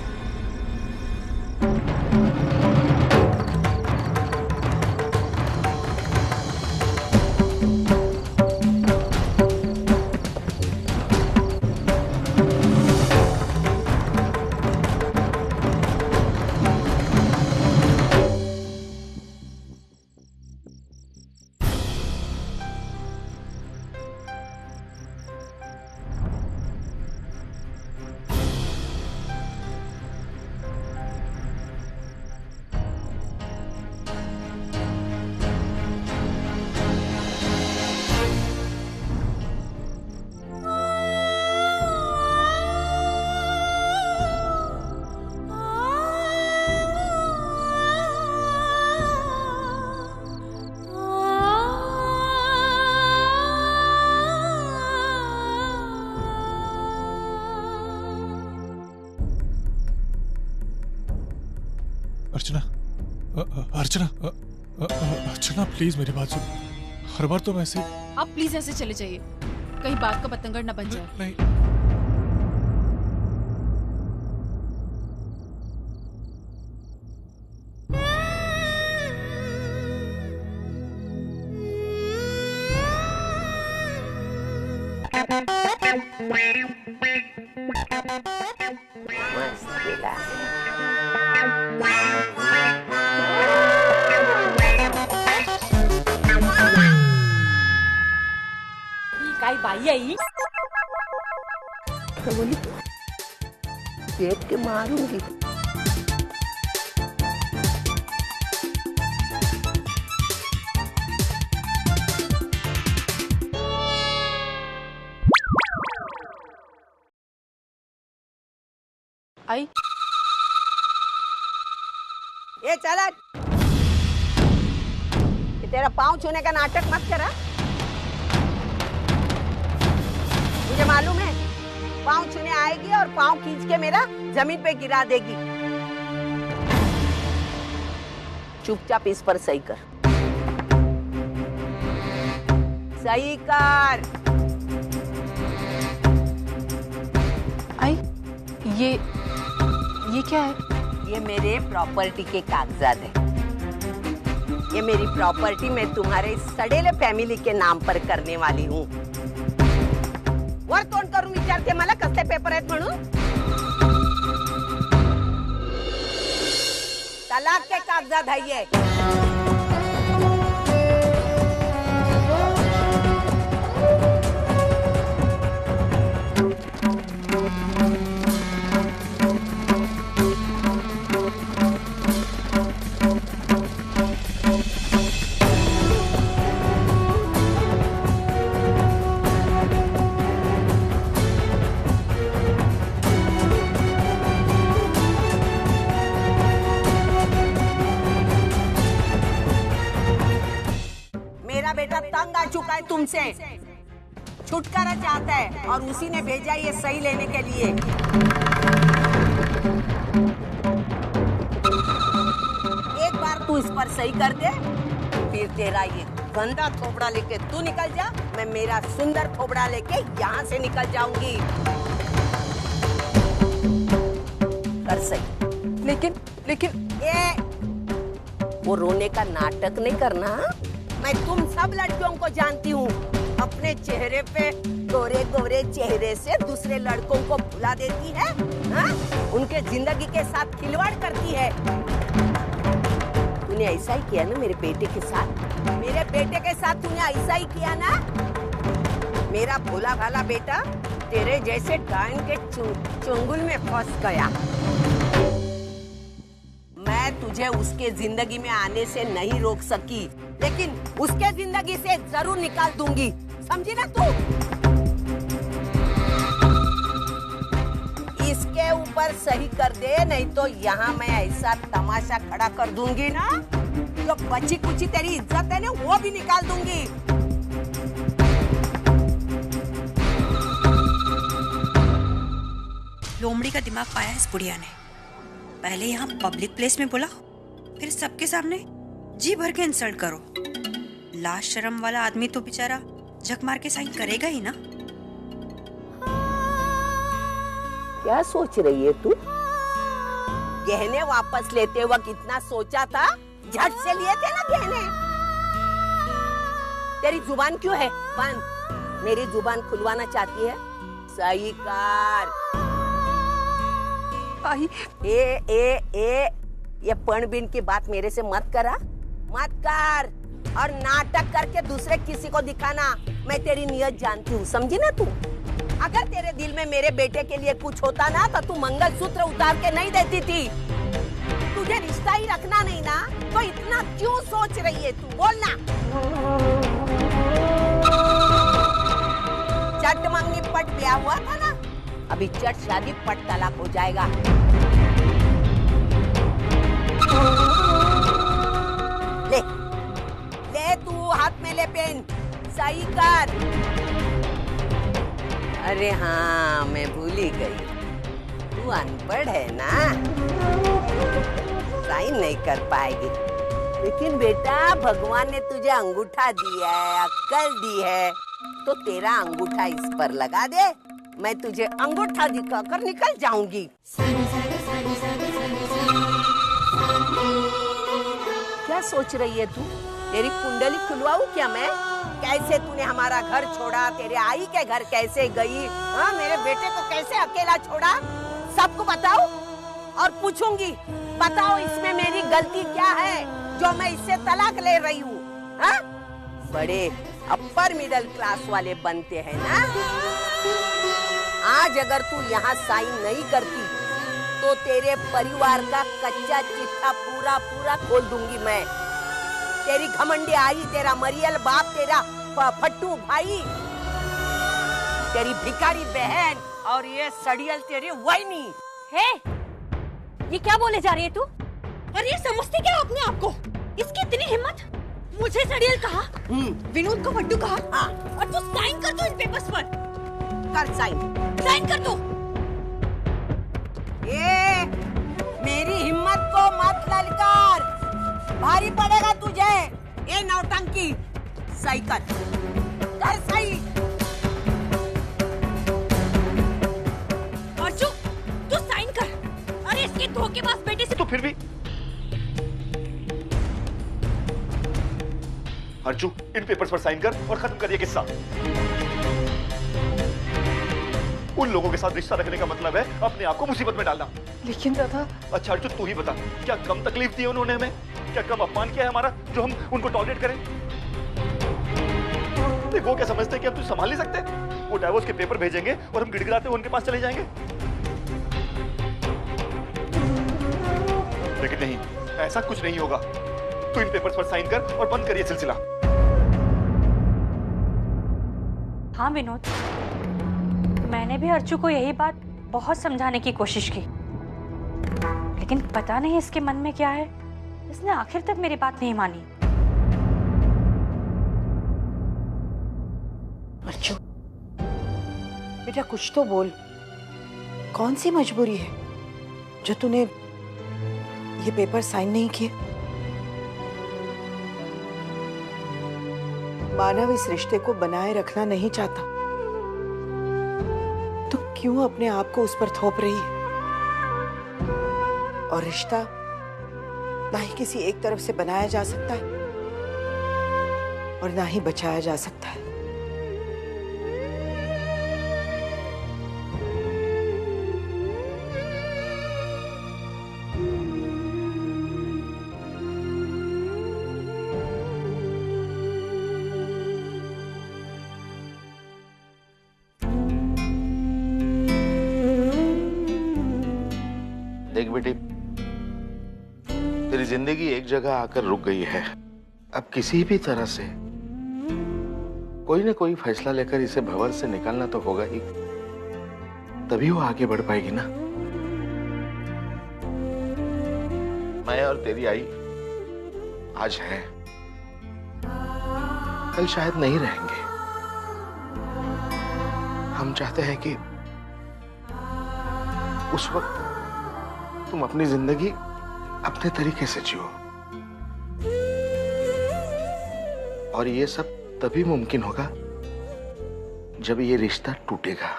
अर्चना, अर्चना, अर्चना प्लीज मेरी बात सुन। हर बार तो वैसे। आप प्लीज ऐसे चले जाइए, कहीं बात का पतंगड़ न बन जाए। नहीं। आई बाई आई तो बोली देख के मारूंगी। आई ये चला, ये तेरा पाँव छूने का नाटक मत करा। मुझे मालूम है पाँव छूने आएगी और पाँव खींच के मेरा जमीन पे गिरा देगी। चुपचाप इस पर सही कर, सही कर। आई ये क्या है? ये मेरे प्रॉपर्टी के कागजात है। ये मेरी प्रॉपर्टी मैं तुम्हारे सडेले फॅमिली के नाम पर करने वाली हूँ। वर तोंड करून विचारते मला कसले पेपर आहेत म्हणून? तलाक के कागजात है ये। बेटा तंग आ चुका है तुमसे, छुटकारा चाहता है और उसी ने भेजा ये सही लेने के लिए। एक बार तू इस पर सही कर दे, फिर तेरा ये गंदा थोबड़ा लेके तू निकल जा, मैं मेरा सुंदर थोबड़ा लेके यहाँ से निकल जाऊंगी। कर सही। लेकिन ये वो रोने का नाटक नहीं करना। मैं तुम सब लड़कियों को जानती हूँ, अपने चेहरे पे गोरे गोरे चेहरे से दूसरे लड़कों को भुला देती है, हाँ? उनके जिंदगी के साथ खिलवाड़ करती है। तूने ऐसा ही किया ना मेरे बेटे के साथ, मेरे बेटे के साथ तूने ऐसा ही किया ना। मेरा भोला भाला बेटा तेरे जैसे डायन के चुंगल में फंस गया। मैं तुझे उसके जिंदगी में आने से नहीं रोक सकी, लेकिन उसके जिंदगी से जरूर निकाल दूंगी, समझी ना तू? इसके ऊपर सही कर दे, नहीं तो यहाँ मैं ऐसा तमाशा खड़ा कर दूंगी ना, जो बची कुची तेरी इज्जत है ना वो भी निकाल दूंगी। लोमड़ी का दिमाग पाया इस बुढ़िया ने। पहले यहाँ पब्लिक प्लेस में बोला, फिर सबके सामने जी भर के इंसल्ट करो। लाज शर्म वाला आदमी तो बेचारा झक मार के साइन करेगा ही ना। क्या सोच रही है तू? गहने वापस लेते वक्त कितना सोचा था? झट से लिए थे ना गहने। तेरी जुबान क्यों है बंद? मेरी जुबान खुलवाना चाहती है? सही कर। आई ये पणबिन की बात मेरे से मत करा, मत कर। और नाटक करके दूसरे किसी को दिखाना, मैं तेरी नियत जानती हूँ, समझी ना तू? अगर तेरे दिल में मेरे बेटे के लिए कुछ होता ना तो तू मंगलसूत्र उतार के नहीं देती थी। तुझे रिश्ता ही रखना नहीं ना, तो इतना क्यों सोच रही है तू? बोलना। चट मंगनी पट ब्याह हुआ था ना, अभी चट शादी पट तलाक हो जाएगा। ले ले तू हाथ में ले पेन, सही कर। अरे हाँ, मैं भूल ही गई, तू अनपढ़ है ना, साइन नहीं कर पाएगी। लेकिन बेटा भगवान ने तुझे अंगूठा दिया है, अक्ल दी है, तो तेरा अंगूठा इस पर लगा दे, मैं तुझे अंगूठा दिखाकर निकल जाऊंगी। क्या सोच रही है तू? तेरी कुंडली खुलवाऊं क्या मैं? कैसे तूने हमारा घर छोड़ा, तेरे आई के घर कैसे गई, हाँ? मेरे बेटे को कैसे अकेला छोड़ा, सबको बताओ और पूछूंगी, बताओ इसमें मेरी गलती क्या है जो मैं इससे तलाक ले रही हूँ, हाँ? बड़े अपर मिडिल क्लास वाले बनते हैं ना। आज अगर तू यहाँ साइन नहीं करती तो तेरे परिवार का कच्चा चिट्ठा पूरा पूरा खोल दूंगी मैं। तेरी घमंडी आई, तेरा मरियल बाप, तेरा फट्टू भाई, तेरी भिखारी बहन और ये सड़ियल तेरी वाइनी। हे, ये क्या बोले जा रही है तू? अरे समझती क्या अपने आप को? इसकी इतनी हिम्मत, मुझे सड़ियल कहा, विनोद को फट्टू कहा। हाँ। और तू साइन कर दो इन पेपर्स पर। कर साइन, साइन कर दो। ये मेरी हिम्मत को मत ललकार, भारी पड़ेगा तुझे। ये नौटंकी, सही कर सही। अर्जु, तू साइन कर। अरे इसके धोखेबाज बेटे से तो फिर भी अर्जु, इन पेपर्स पर साइन कर और खत्म कर ये किस्सा। उन लोगों के साथ रिश्ता रखने का मतलब है अपने आप को मुसीबत में डालना। लेकिन दादा। अच्छा अर्जुन, तू ही बता, क्या कम तकलीफ दी उन्होंने हमें? क्या कम अपमान किया है हमारा जो हम उनको टॉलरेट करें? वो क्या समझते हैं कि हम तुझे संभाल नहीं सकते? वो डाइवोर्स के पेपर भेजेंगे और हम गिड़गिड़ाते हुए उनके पास चले जाएंगे। लेकिन नहीं, ऐसा कुछ नहीं होगा। तू इन पेपर्स पर साइन कर और बंद कर ये सिलसिला। हाँ विनोद, मैंने भी अर्जु को यही बात बहुत समझाने की कोशिश की, लेकिन पता नहीं इसके मन में क्या है, इसने आखिर तक मेरी बात नहीं मानी। अर्जु, बेटा कुछ तो बोल, कौन सी मजबूरी है जो तूने ये पेपर साइन नहीं किए? मानव इस रिश्ते को बनाए रखना नहीं चाहता, तो क्यों अपने आप को उस पर थोप रही है? और रिश्ता ना ही किसी एक तरफ से बनाया जा सकता है और ना ही बचाया जा सकता है। देख बेटी, तेरी जिंदगी एक जगह आकर रुक गई है। अब किसी भी तरह से कोई ना कोई फैसला लेकर इसे भंवर से निकालना तो होगा ही, तभी वो आगे बढ़ पाएगी ना। मैं और तेरी आई आज है, कल शायद नहीं रहेंगे। हम चाहते हैं कि उस वक्त तुम अपनी जिंदगी अपने तरीके से जियो, और ये सब तभी मुमकिन होगा जब ये रिश्ता टूटेगा।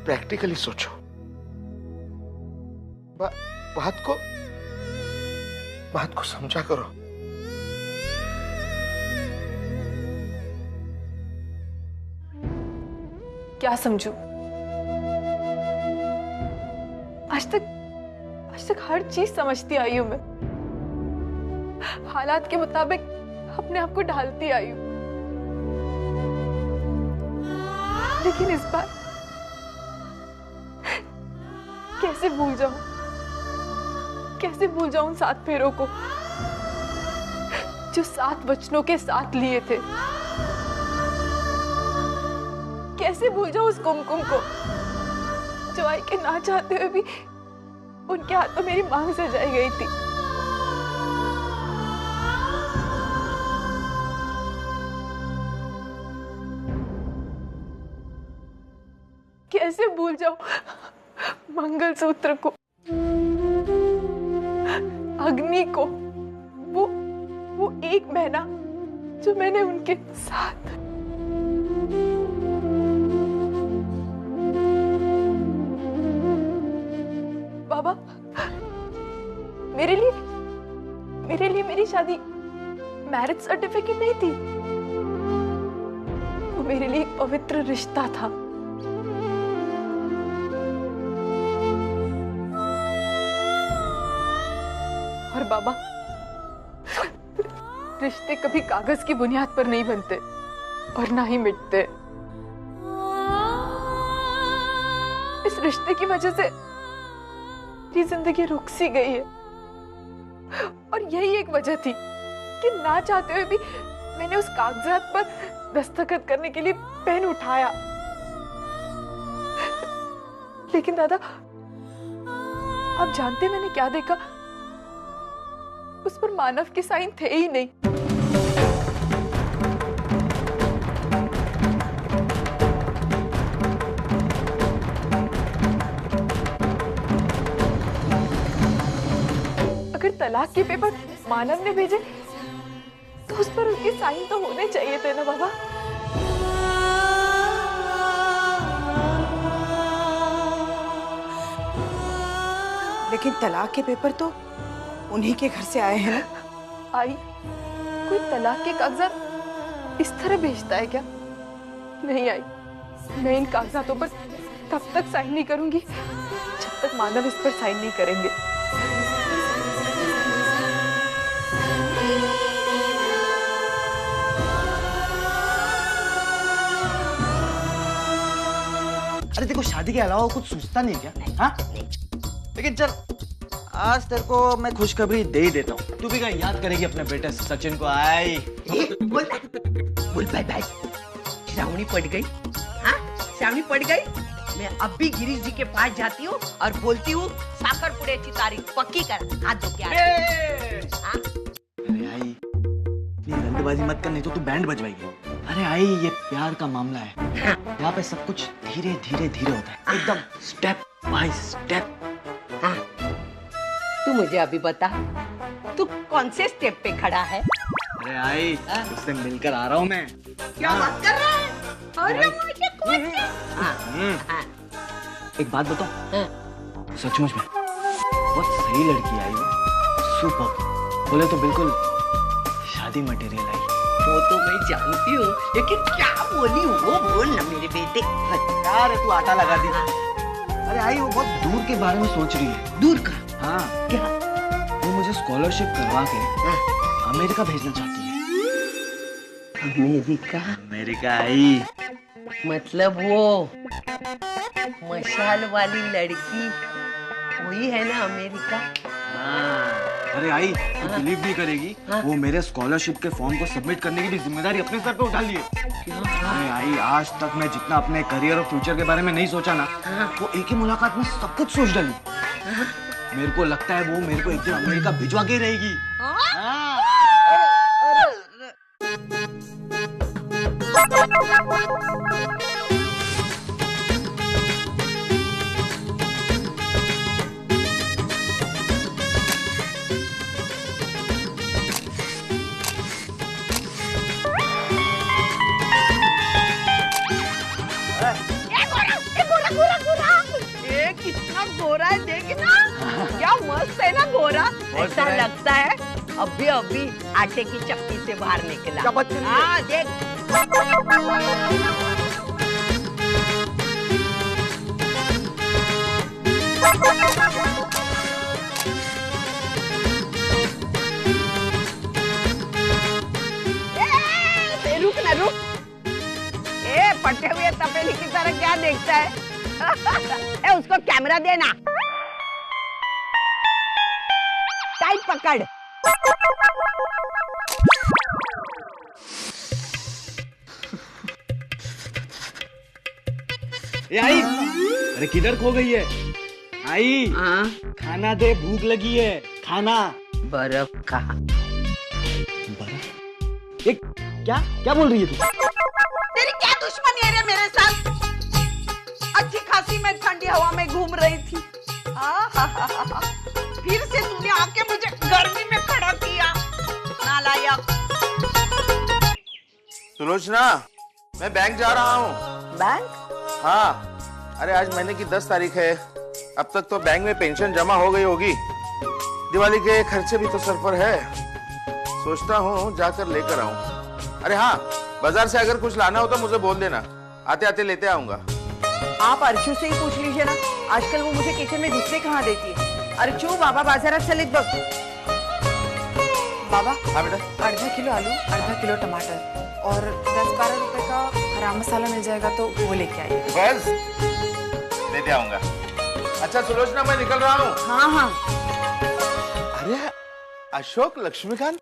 प्रैक्टिकली सोचो, बात को समझा करो। क्या समझू? आज तक हर चीज समझती आई हूं मैं, हालात के मुताबिक अपने आप को ढालती आई हूं, लेकिन इस बार कैसे भूल जाऊं उन 7 फेरों को जो 7 वचनों के साथ लिए थे। कैसे भूल जाऊं उस कुमकुम को जो आई के ना चाहते हुए भी उनके हाथों मेरी मांग सजाई गई थी। कैसे भूल जाऊं मंगलसूत्र को, अग्नि को, वो 1 महीना जो मैंने उनके साथ। बाबा, मेरे लिए मेरी शादी मैरिज सर्टिफिकेट नहीं थी, वो मेरे लिए एक पवित्र रिश्ता था। बाबा, रिश्ते कभी कागज की बुनियाद पर नहीं बनते और ना ही मिटते। इस रिश्ते की वजह से मेरी जिंदगी रुक सी गई है और यही एक वजह थी कि ना चाहते हुए भी मैंने उस कागजात पर दस्तखत करने के लिए पेन उठाया। लेकिन दादा, आप जानते मैंने क्या देखा? उस पर मानव के साइन थे ही नहीं। अगर तलाक के पेपर मानव ने भेजे तो उस पर उसके साइन तो होने चाहिए थे ना बाबा। लेकिन तलाक के पेपर तो उन्हीं के घर से आए हैं ना। आई, कोई तलाक के कागजात इस तरह भेजता है क्या? नहीं आई, मैं इन कागजातों पर तब तक साइन नहीं करूंगी जब तक मानव इस पर साइन नहीं करेंगे। अरे देखो, शादी के अलावा कुछ सोचता नहीं क्या? हाँ? लेकिन चल, आज तेरे को मैं खुशखबरी दे ही देता हूँ। तू भी क्या याद करेगी अपने बेटे सचिन को? आई बोल भाई भाई, श्रावणी पड़ गई? हाँ, श्रावणी पड़ गई? मैं अब भी गिरीश जी के पास जाती हूँ और बोलती हूँ साकर पुड़े की तारीख पक्की कर, हाथ धो के अरे आई, इतनी रंगबाजी मत कर, नहीं तो तू बैंड बजवाएगी। अरे आई, ये प्यार का मामला है। यहाँ पे सब कुछ धीरे धीरे धीरे होता है, एकदम स्टेप बाय स्टेप। हाँ, तू मुझे अभी बता, तू कौन से स्टेप पे खड़ा है? अरे आई, उससे मिलकर आ रहा हूँ मैं। क्या बात कर रहा है? अरे मुझे कौन से? एक बात बताओ, सचमुच में बहुत सही लड़की आई वो, सुपर। बोले तो बिल्कुल शादी मटेरियल आई। वो तो मैं जानती हूँ, लेकिन क्या बोली वो बोल ना मेरे बेटे। यार तू आटा लगा दी। अरे आई, वो बहुत दूर के बारे में सोच रही है। दूर का? हाँ। क्या? वो मुझे स्कॉलरशिप करवा के अमेरिका भेजना चाहती है। अमेरिका? अमेरिका आई, मतलब वो मशाल वाली लड़की वही है ना अमेरिका? हाँ। अरे आई, तू बिलीव नहीं करेगी, वो मेरे स्कॉलरशिप के फॉर्म को सबमिट करने की भी जिम्मेदारी अपने सर पे उठा ली है। अरे आई, आज तक मैं जितना अपने करियर और फ्यूचर के बारे में नहीं सोचा ना, वो एक ही मुलाकात में सब कुछ सोच डाली। मेरे को लगता है वो मेरे को एक दिन अमेरिका भिजवा के रहेगी। कितना गोरा है, देख ना, क्या मस्त है ना गोरा। ऐसा लगता है अभी अभी आटे की चक्की से बाहर निकला। हाँ देख। रुक ना रुक, फटे हुए तपेली की तरह क्या देखता है? उसको कैमरा देना, टाइट पकड़। आई, अरे किधर खो गई है? आई, खाना दे, भूख लगी है, खाना। बर्फ का? बर्फ? ये क्या क्या बोल रही है तू? तेरी क्या दुश्मनी है रे मेरे साथ? अच्छी खासी मैं ठंडी हवा में घूम रही थी, फिर से तूने आके मुझे गर्मी में खड़ा किया, नालायक। सुलोचना, मैं बैंक जा रहा हूँ। बैंक? हाँ, अरे आज महीने की 10 तारीख है, अब तक तो बैंक में पेंशन जमा हो गई होगी। दिवाली के खर्चे भी तो सर पर है, सोचता हूँ जाकर लेकर आऊँ। अरे हाँ, बाजार से अगर कुछ लाना हो तो मुझे बोल देना, आते आते लेते आऊंगा। आप अर्चू से ही पूछ लीजिए ना, आजकल वो मुझे किचन में घुसने कहाँ देती है। अर्चू, बाबा बाजारात चलेत बघ। बाबा हाँ बेटा। आधा किलो आलू, आधा किलो टमाटर और 10-12 रुपए का हरा मसाला मिल जाएगा तो वो लेके आइए। बस लेते आऊंगा। अच्छा सुलोचना, मैं निकल रहा हूँ। हाँ हाँ। अरे अशोक, लक्ष्मीकांत,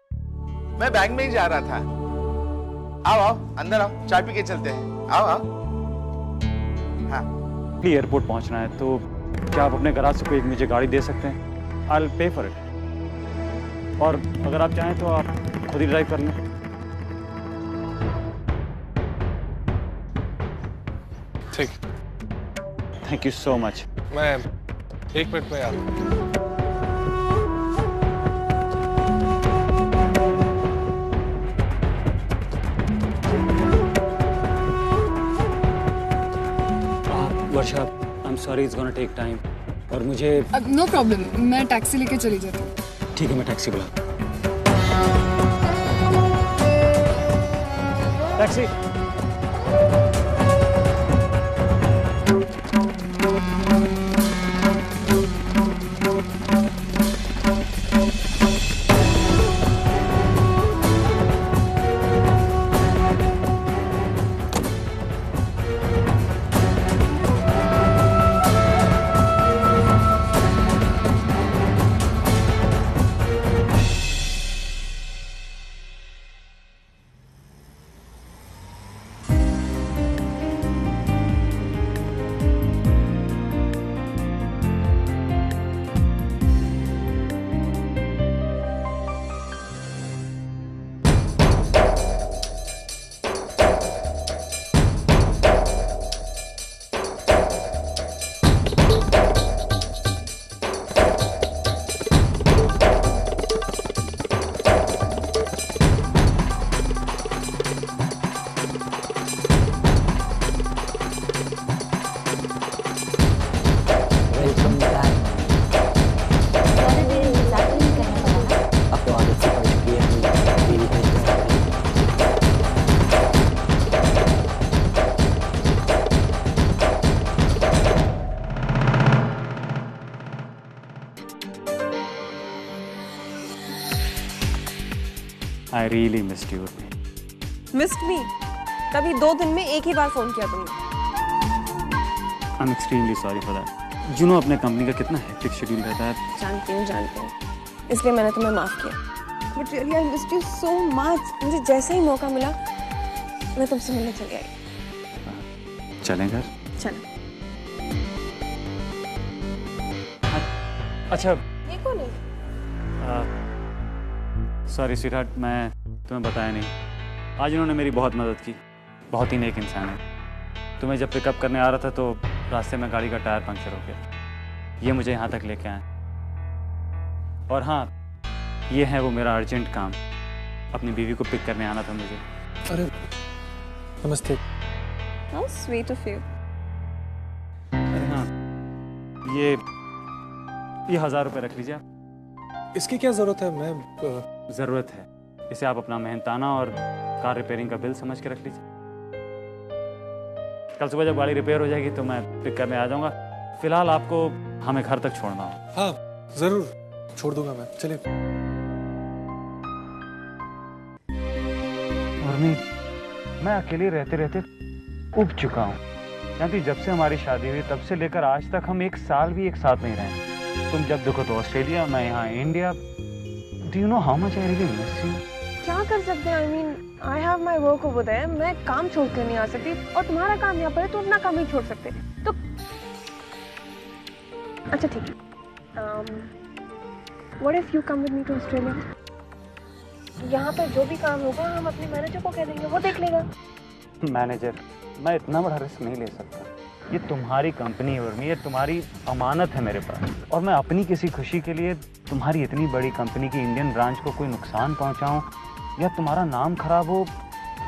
मैं बैंक में ही जा रहा था। आओ आओ अंदर आओ, चाय पी के चलते हैं। आओ आओ। हाँ एयरपोर्ट पहुंचना है तो क्या आप अपने गराज से कोई मुझे गाड़ी दे सकते हैं? I will pay for it. और अगर आप चाहें तो आप खुद ही ड्राइव कर लें। ठीक। Thank you so much. मैं 1 मिनट में आता हूँ। Varsha, I am sorry, it's gonna take time. और मुझे नो प्रॉब्लम, मैं टैक्सी लेके चली जाती हूँ। ठीक है, मैं टैक्सी बुलाता हूँ। Taxi. I really missed you. Missed मी? कभी 2 दिन में एक ही बार फोन किया तुमने। I'm extremely sorry for that. You know अपने कंपनी का कितना हेक्टिक शेड्यूल रहता है। जानती हूँ, इसलिए मैंने तुम्हें माफ किया। But really I missed you so much. मुझे जैसे ही मौका मिला मैं तुमसे मिलने चली आई। चलें घर? चलो। अच्छा। ये कौन है? सॉरी स्वीटहार्ट, मैं तुम्हें बताया नहीं। आज उन्होंने मेरी बहुत मदद की। बहुत ही नेक इंसान है। तुम्हें जब पिकअप करने आ रहा था तो रास्ते में गाड़ी का टायर पंक्चर हो गया। ये मुझे यहाँ तक लेके आए। और हाँ, ये है वो मेरा अर्जेंट काम। अपनी बीवी को पिक करने आना था मुझे। अरे नमस्ते। How sweet of you. अरे हाँ, ये 1000 रुपये रख लीजिए आप। इसकी क्या जरूरत है? मैं जरूरत है। इसे आप अपना मेहनताना और कार रिपेयरिंग का बिल समझ के रख लीजिए। कल सुबह जब गाड़ी रिपेयर हो जाएगी तो मैं पिक करने आ जाऊंगा। फिलहाल आपको हमें घर तक छोड़ना हो। हाँ जरूर, छोड़ दूंगा मैं। चलिए। उर्मी, मैं अकेले रहते रहते उब चुका हूँ। जानती, जब से हमारी शादी हुई तब से लेकर आज तक हम 1 साल भी एक साथ नहीं रहे। तुम जब देखो तो ऑस्ट्रेलिया, मैं यहाँ India. Do you know how much I really miss you? क्या कर सकते हैं? I mean, I have my work over there. मैं काम छोड़ कर नहीं आ सकती और तुम्हारा काम यहाँ पर है तो अपना काम ही छोड़ सकते। तो अच्छा ठीक है। What if you come with me to Australia? यहाँ पर जो भी काम होगा हम अपने मैनेजर को कह देंगे, वो देख लेगा। मैनेजर? मैं इतना बड़ा रिस्क नहीं ले सकता। ये तुम्हारी कंपनी है उर्मी, ये तुम्हारी अमानत है मेरे पास। और मैं अपनी किसी खुशी के लिए तुम्हारी इतनी बड़ी कंपनी की इंडियन ब्रांच को कोई नुकसान पहुंचाऊं या तुम्हारा नाम खराब हो,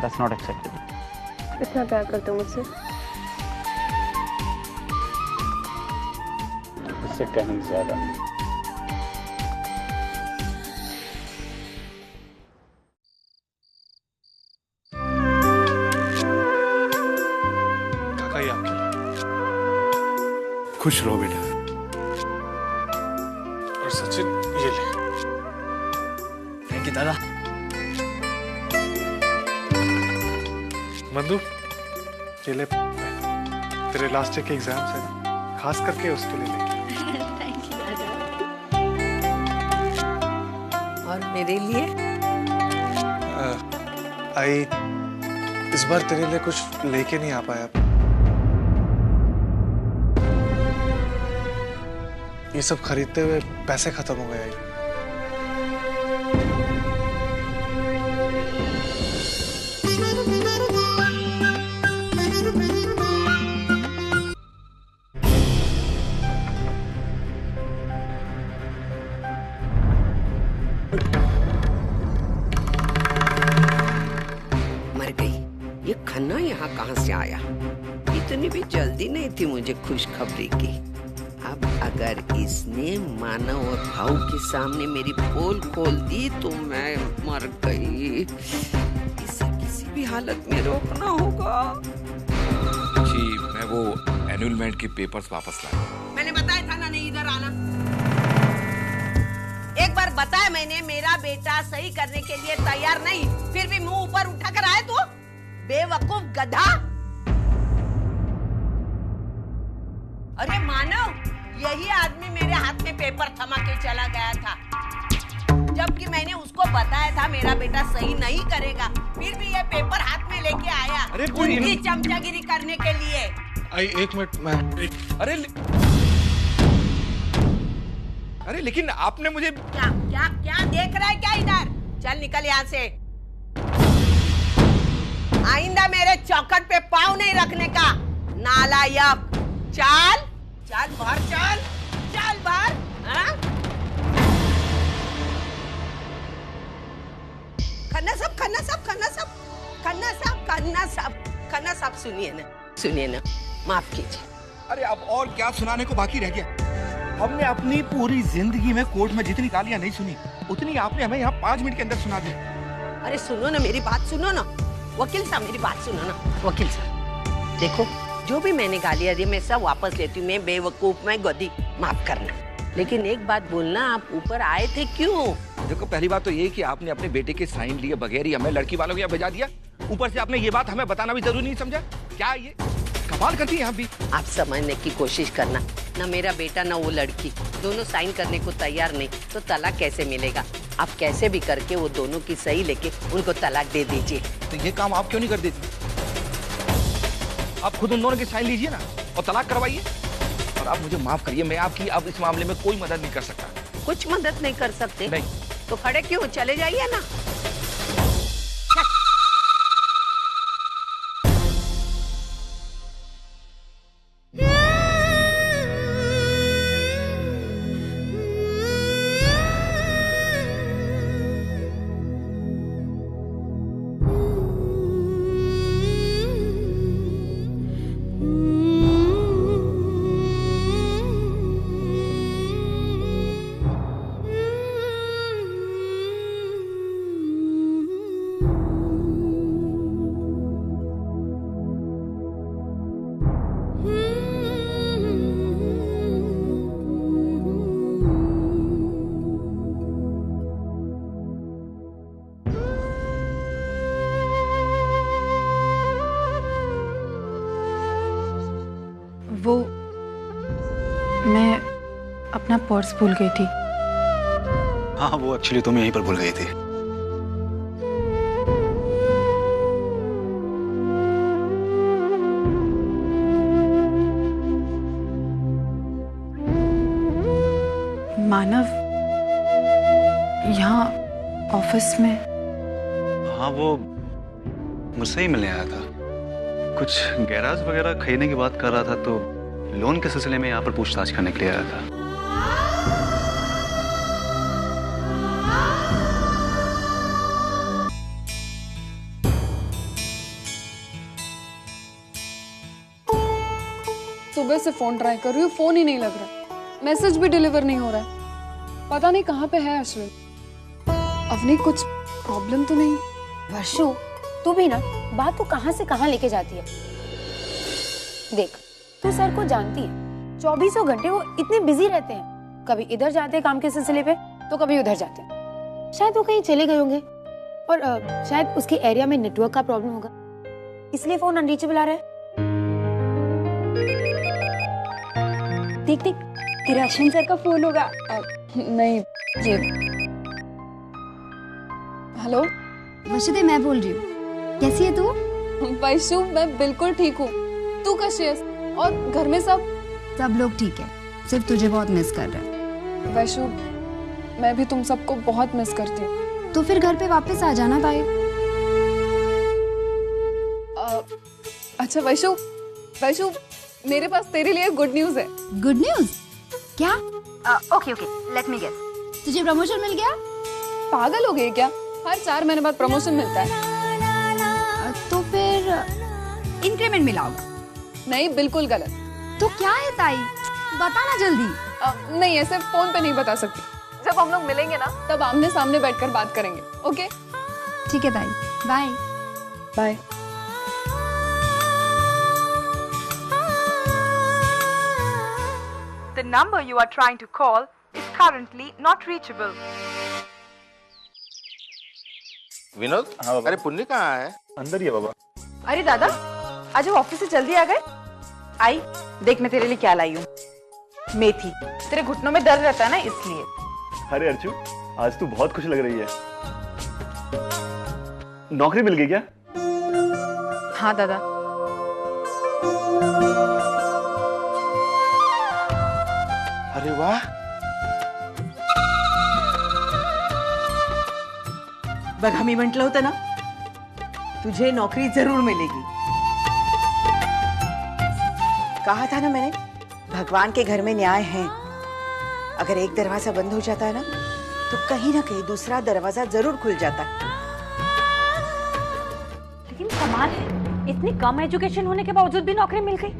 दैट्स नॉट एक्सेप्टेबल। इतना प्यार करते हो मुझसे? इससे कहीं ज्यादा। खुश रहो बेटा। और सचिन, ये ले। थैंक यू दादा। मंदू, ये ले, तेरे लास्ट ईयर के एग्जाम्स है, खास करके उसके लिए लेके। थैंक यू दादा। और मेरे लिए? आई इस बार तेरे लिए कुछ लेके नहीं आ पाया। ये सब खरीदते हुए पैसे खत्म हो गए। मर गई। ये खन्ना यहाँ कहाँ से आया? इतनी भी जल्दी नहीं थी मुझे खुशखबरी की। अब अगर इसने मानव और भाव के सामने मेरी पोल खोल दी तो मैं मर गई। इसे किसी भी हालत में रोकना होगा। जी मैं वो एनुअलमेंट के पेपर्स वापस लाया। मैंने बताया था ना नहीं इधर आना। एक बार बताया मैंने, मेरा बेटा सही करने के लिए तैयार नहीं, फिर भी मुंह ऊपर उठाकर आए तू, बेवकूफ गधा। अरे मानव, यही आदमी मेरे हाथ में पेपर थमा के चला गया था, जबकि मैंने उसको बताया था मेरा बेटा सही नहीं करेगा, फिर भी ये पेपर हाथ में लेके आया उनकी चमचागिरी करने के लिए। आई एक मिनट मैं अरे लेकिन आपने मुझे क्या क्या क्या देख रहा है क्या इधर? चल निकल यहाँ से। आइंदा मेरे चौखट पे पाँव नहीं रखने का, नालायक। चल चल बाहर, चल बाहर। खन्ना सब सुनिए ना, माफ कीजिए। अरे अब और क्या सुनाने को बाकी रह गया? हमने अपनी पूरी जिंदगी में कोर्ट में जितनी गालियां नहीं सुनी, उतनी आपने हमें यहाँ 5 मिनट के अंदर सुना दी। अरे सुनो ना, मेरी बात सुनो ना, वकील साहब मेरी बात सुनो ना। वकील साहब देखो, जो भी मैंने गालियां दी मैं सब वापस लेती हूँ। मैं बेवकूफ, मैं गधी, माफ करना। लेकिन एक बात बोलना, आप ऊपर आए थे क्यों? देखो पहली बात तो ये कि आपने अपने बेटे के साइन लिए बगैर ही हमें लड़की वालों को यहाँ भेजा दिया। ऊपर से आपने ये बात हमें बताना भी जरूरी नहीं समझा। क्या ये कमाल करती है आप भी। आप समझने की कोशिश करना, ना मेरा बेटा ना वो लड़की दोनों साइन करने को तैयार नहीं, तो तलाक कैसे मिलेगा? आप कैसे भी करके वो दोनों की सही लेके उनको तलाक दे दीजिए। तो ये काम आप क्यों नहीं कर देती? आप खुद उन दोनों की साइन लीजिए ना और तलाक करवाइए। और आप मुझे माफ करिए, मैं आपकी अब इस मामले में कोई मदद नहीं कर सकता। कुछ मदद नहीं कर सकते? नहीं। तो खड़े क्यों, चले जाइए ना। वो मैं अपना पर्स भूल गई थी। हाँ वो एक्चुअली तुम यहीं पर भूल गई थी। मानव यहाँ ऑफिस में? हाँ वो मुझसे ही मिलने आया था। कुछ गैराज वगैरह खरीदने की बात कर रहा था, तो लोन के सिलसिले में यहाँ पर पूछताछ करने के लिए आया था। सुबह से फोन ट्राई कर रही हूँ, फोन ही नहीं लग रहा, मैसेज भी डिलीवर नहीं हो रहा है। पता नहीं कहाँ पे है अश्विन। अवनी कुछ प्रॉब्लम तो नहीं? वर्षु तू भी ना बात तो कहाँ से कहाँ लेके जाती है। देख तू सर को जानती है, 24 घंटे वो इतने बिजी रहते हैं, कभी इधर जाते हैं काम के सिलसिले पे तो कभी उधर जाते हैं। शायद वो कहीं चले गए होंगे और शायद उसके एरिया में नेटवर्क का प्रॉब्लम होगा, इसलिए फोन अनरीचेबल आ रहा है। देख देख, तेरा अश्विन सर का फोन होगा। नहीं, ये हेलो वैशुदेव, मैं बोल रही हूँ। कैसी है तू? वैशु, मैं बिल्कुल ठीक हूँ। तू कैसी है? और घर में सब लोग ठीक है, सिर्फ तुझे बहुत मिस कर रहे हैं। वैशु, मैं भी तुम सबको बहुत मिस करती हूँ। तो फिर घर पे वापस आ जाना ताई। अच्छा वैशु, मेरे पास तेरे लिए गुड न्यूज है। Good news? क्या? Okay, let me guess. तुझे प्रमोशन मिल गया? पागल हो गई क्या? हर 4 महीने बाद प्रमोशन मिलता है। तो फिर इंक्रीमेंट मिला होगा? नहीं, बिल्कुल गलत। तो क्या है ताई, बताना जल्दी। नहीं, ऐसे फोन पे नहीं बता सकती। जब हम लोग मिलेंगे ना, तब आमने सामने बैठकर बात करेंगे। ओके? ठीक है ताई, bye bye. The number you are trying to call is currently not reachable. Vinod, अरे पुन्नी कहाँ है? अंदर ही है बाबा। अरे दादा, आज हम ऑफिस से जल्दी आ गए। आई देख, मैं तेरे लिए क्या लाई हूँ। मेथी, तेरे घुटनों में दर्द रहता है ना, इसलिए। अरे अर्चू, आज तू बहुत खुश लग रही है। नौकरी मिल गई क्या? हाँ दादा। अरे वाह, बघा, मी म्हटलं होतं ना, तुझे नौकरी जरूर मिलेगी। कहा था ना मैंने, भगवान के घर में न्याय है। अगर एक दरवाजा बंद हो जाता है ना, तो कहीं ना कहीं दूसरा दरवाजा जरूर खुल जाता है। लेकिन कमाल है, इतनी कम एजुकेशन होने के बावजूद भी नौकरी मिल गई।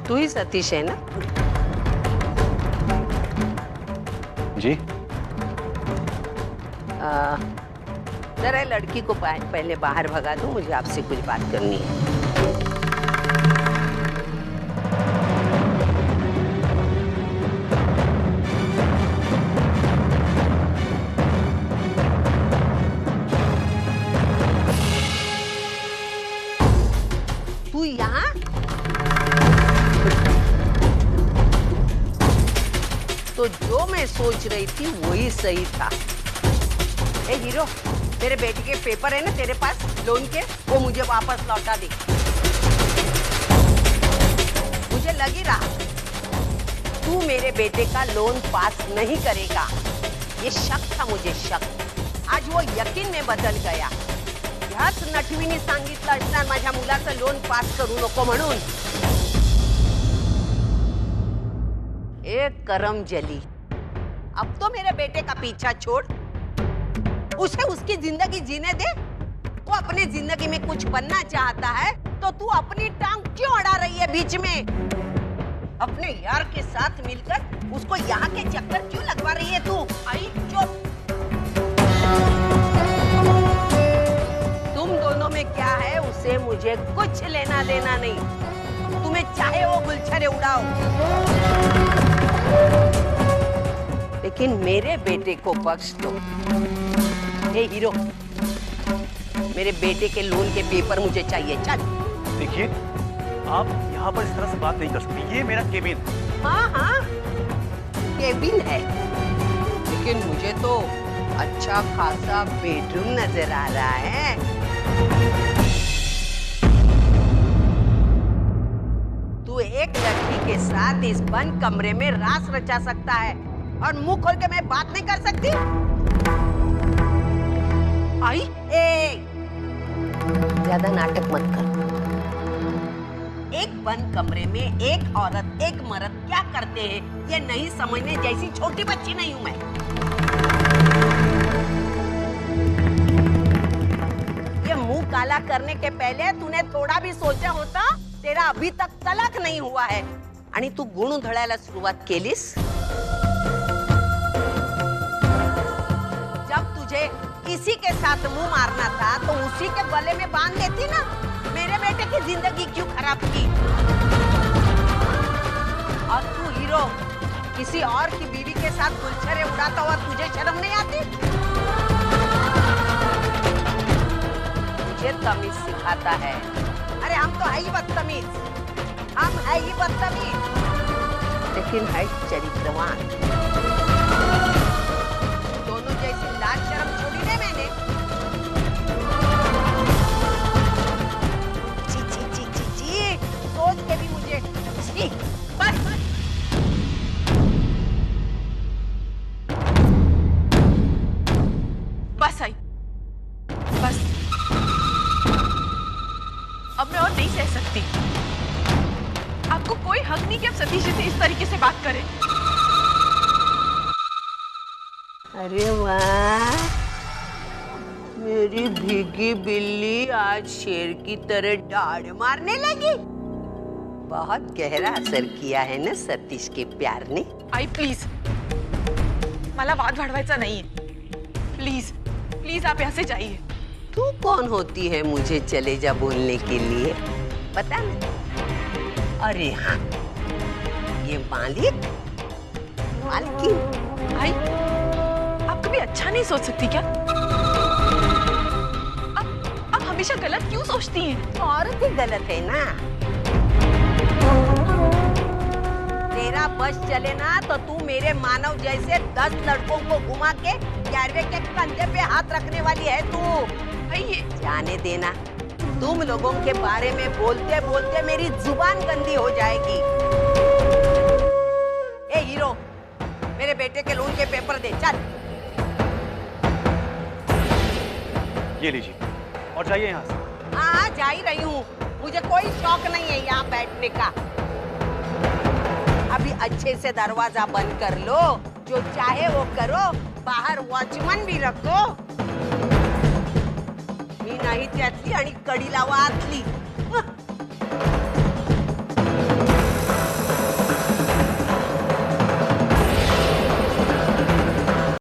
तू ही सतीश है ना? जी। जरा लड़की को पहले बाहर भगा दो, मुझे आपसे कुछ बात करनी है। तू यहाँ? तो जो मैं सोच रही थी वही सही था। ए हीरो, तेरे बेटे के पेपर है ना तेरे पास लोन के, वो मुझे वापस लौटा दे। मुझे लग ही रहा तू मेरे बेटे का लोन पास नहीं करेगा, ये शक था मुझे, शक। आज वो यकीन में बदल गया। ह्याच नटवीने सांगितलं असणार माझ्या मुलाचं लोन पास करू नको म्हणून। एक करम जली, अब तो मेरे बेटे का पीछा छोड़, उसे उसकी जिंदगी जीने दे। वो अपनी जिंदगी में कुछ बनना चाहता है तो तू अपनी टांग क्यों अड़ा रही है बीच में? अपने यार के साथ मिलकर उसको यहाँ के चक्कर क्यों लगवा रही है तू? आई चुप। तुम दोनों में क्या है उसे मुझे कुछ लेना देना नहीं। तुम्हें चाहे वो गुलछरे उड़ाओ, लेकिन मेरे बेटे को बख्श दो। ए हीरो, मेरे बेटे के लोन के पेपर मुझे चाहिए, चल। देखिए, आप यहाँ पर इस तरह से बात नहीं कर सकती, ये मेरा केबिन। हाँ हाँ, केबिन है, लेकिन मुझे तो अच्छा खासा बेडरूम नजर आ रहा है। तू एक लड़की के साथ इस बंद कमरे में रास रचा सकता है और मुंह खोल के मैं बात नहीं कर सकती? आई, ज्यादा नाटक मत कर। एक बंद कमरे में एक औरत एक मर्द क्या करते हैं ये नहीं समझने जैसी छोटी बच्ची नहीं हूं मैं। ये मुंह काला करने के पहले तूने थोड़ा भी सोचा होता, तेरा अभी तक तलाक नहीं हुआ है आणि तू गुण उधळायला सुरुवात केलीस। जब तुझे इसी के साथ मुंह मारना था तो उसी के गले में बांध लेती ना। मेरे बेटे की जिंदगी क्यों खराब की? और तू हीरो किसी और की बीवी के साथ गुलछरे उड़ाता हुआ तुझे शर्म नहीं आती? तुझे तमीज सिखाता है। अरे हम तो है ही बदतमीज, हम है ही बदतमीज, लेकिन है चरित्रवान। दोनों जैसी लाज शर्म छोड़ी ने मैंने। ची ची ची ची ची, सोच के भी मुझे छी, बस। बस आई, बस। अब मैं और नहीं सह सकती। आपको कोई हक नहीं कि आप सतीश जी से इस तरीके से बात करें। अरे वाह, मेरी भीगी बिल्ली आज शेर की तरह डाढ़ मारने लगी। बहुत गहरा असर किया है ना सतीश के प्यार ने। आई प्लीज, मला वाद वाढवायचा नाहीये। प्लीज प्लीज आप यहाँ से जाइए। तू कौन होती है मुझे चले जा बोलने के लिए? पता नहीं। अरे हाँ, ये मालिक, मालकिन। आई, आप कभी अच्छा नहीं सोच सकती क्या? आप हमेशा गलत क्यों सोचती हैं? औरत ही गलत है ना। तेरा बस चले ना तो तू मेरे मानव जैसे 10 लड़कों को घुमा के 11वें के कंधे पे हाथ रखने वाली है तू। जाने देना, तुम लोगों के बारे में बोलते बोलते मेरी जुबान गंदी हो जाएगी। ए हीरो, मेरे बेटे के लोन के पेपर दे, चल। ये लीजिए और जाइए यहाँ से। हाँ, जा ही रही हूँ। मुझे कोई शौक नहीं है यहाँ बैठने का। अभी अच्छे से दरवाजा बंद कर लो, जो चाहे वो करो, बाहर वॉचमन भी रखो। मी नाही त्यातली आणि कडी लावा आतली।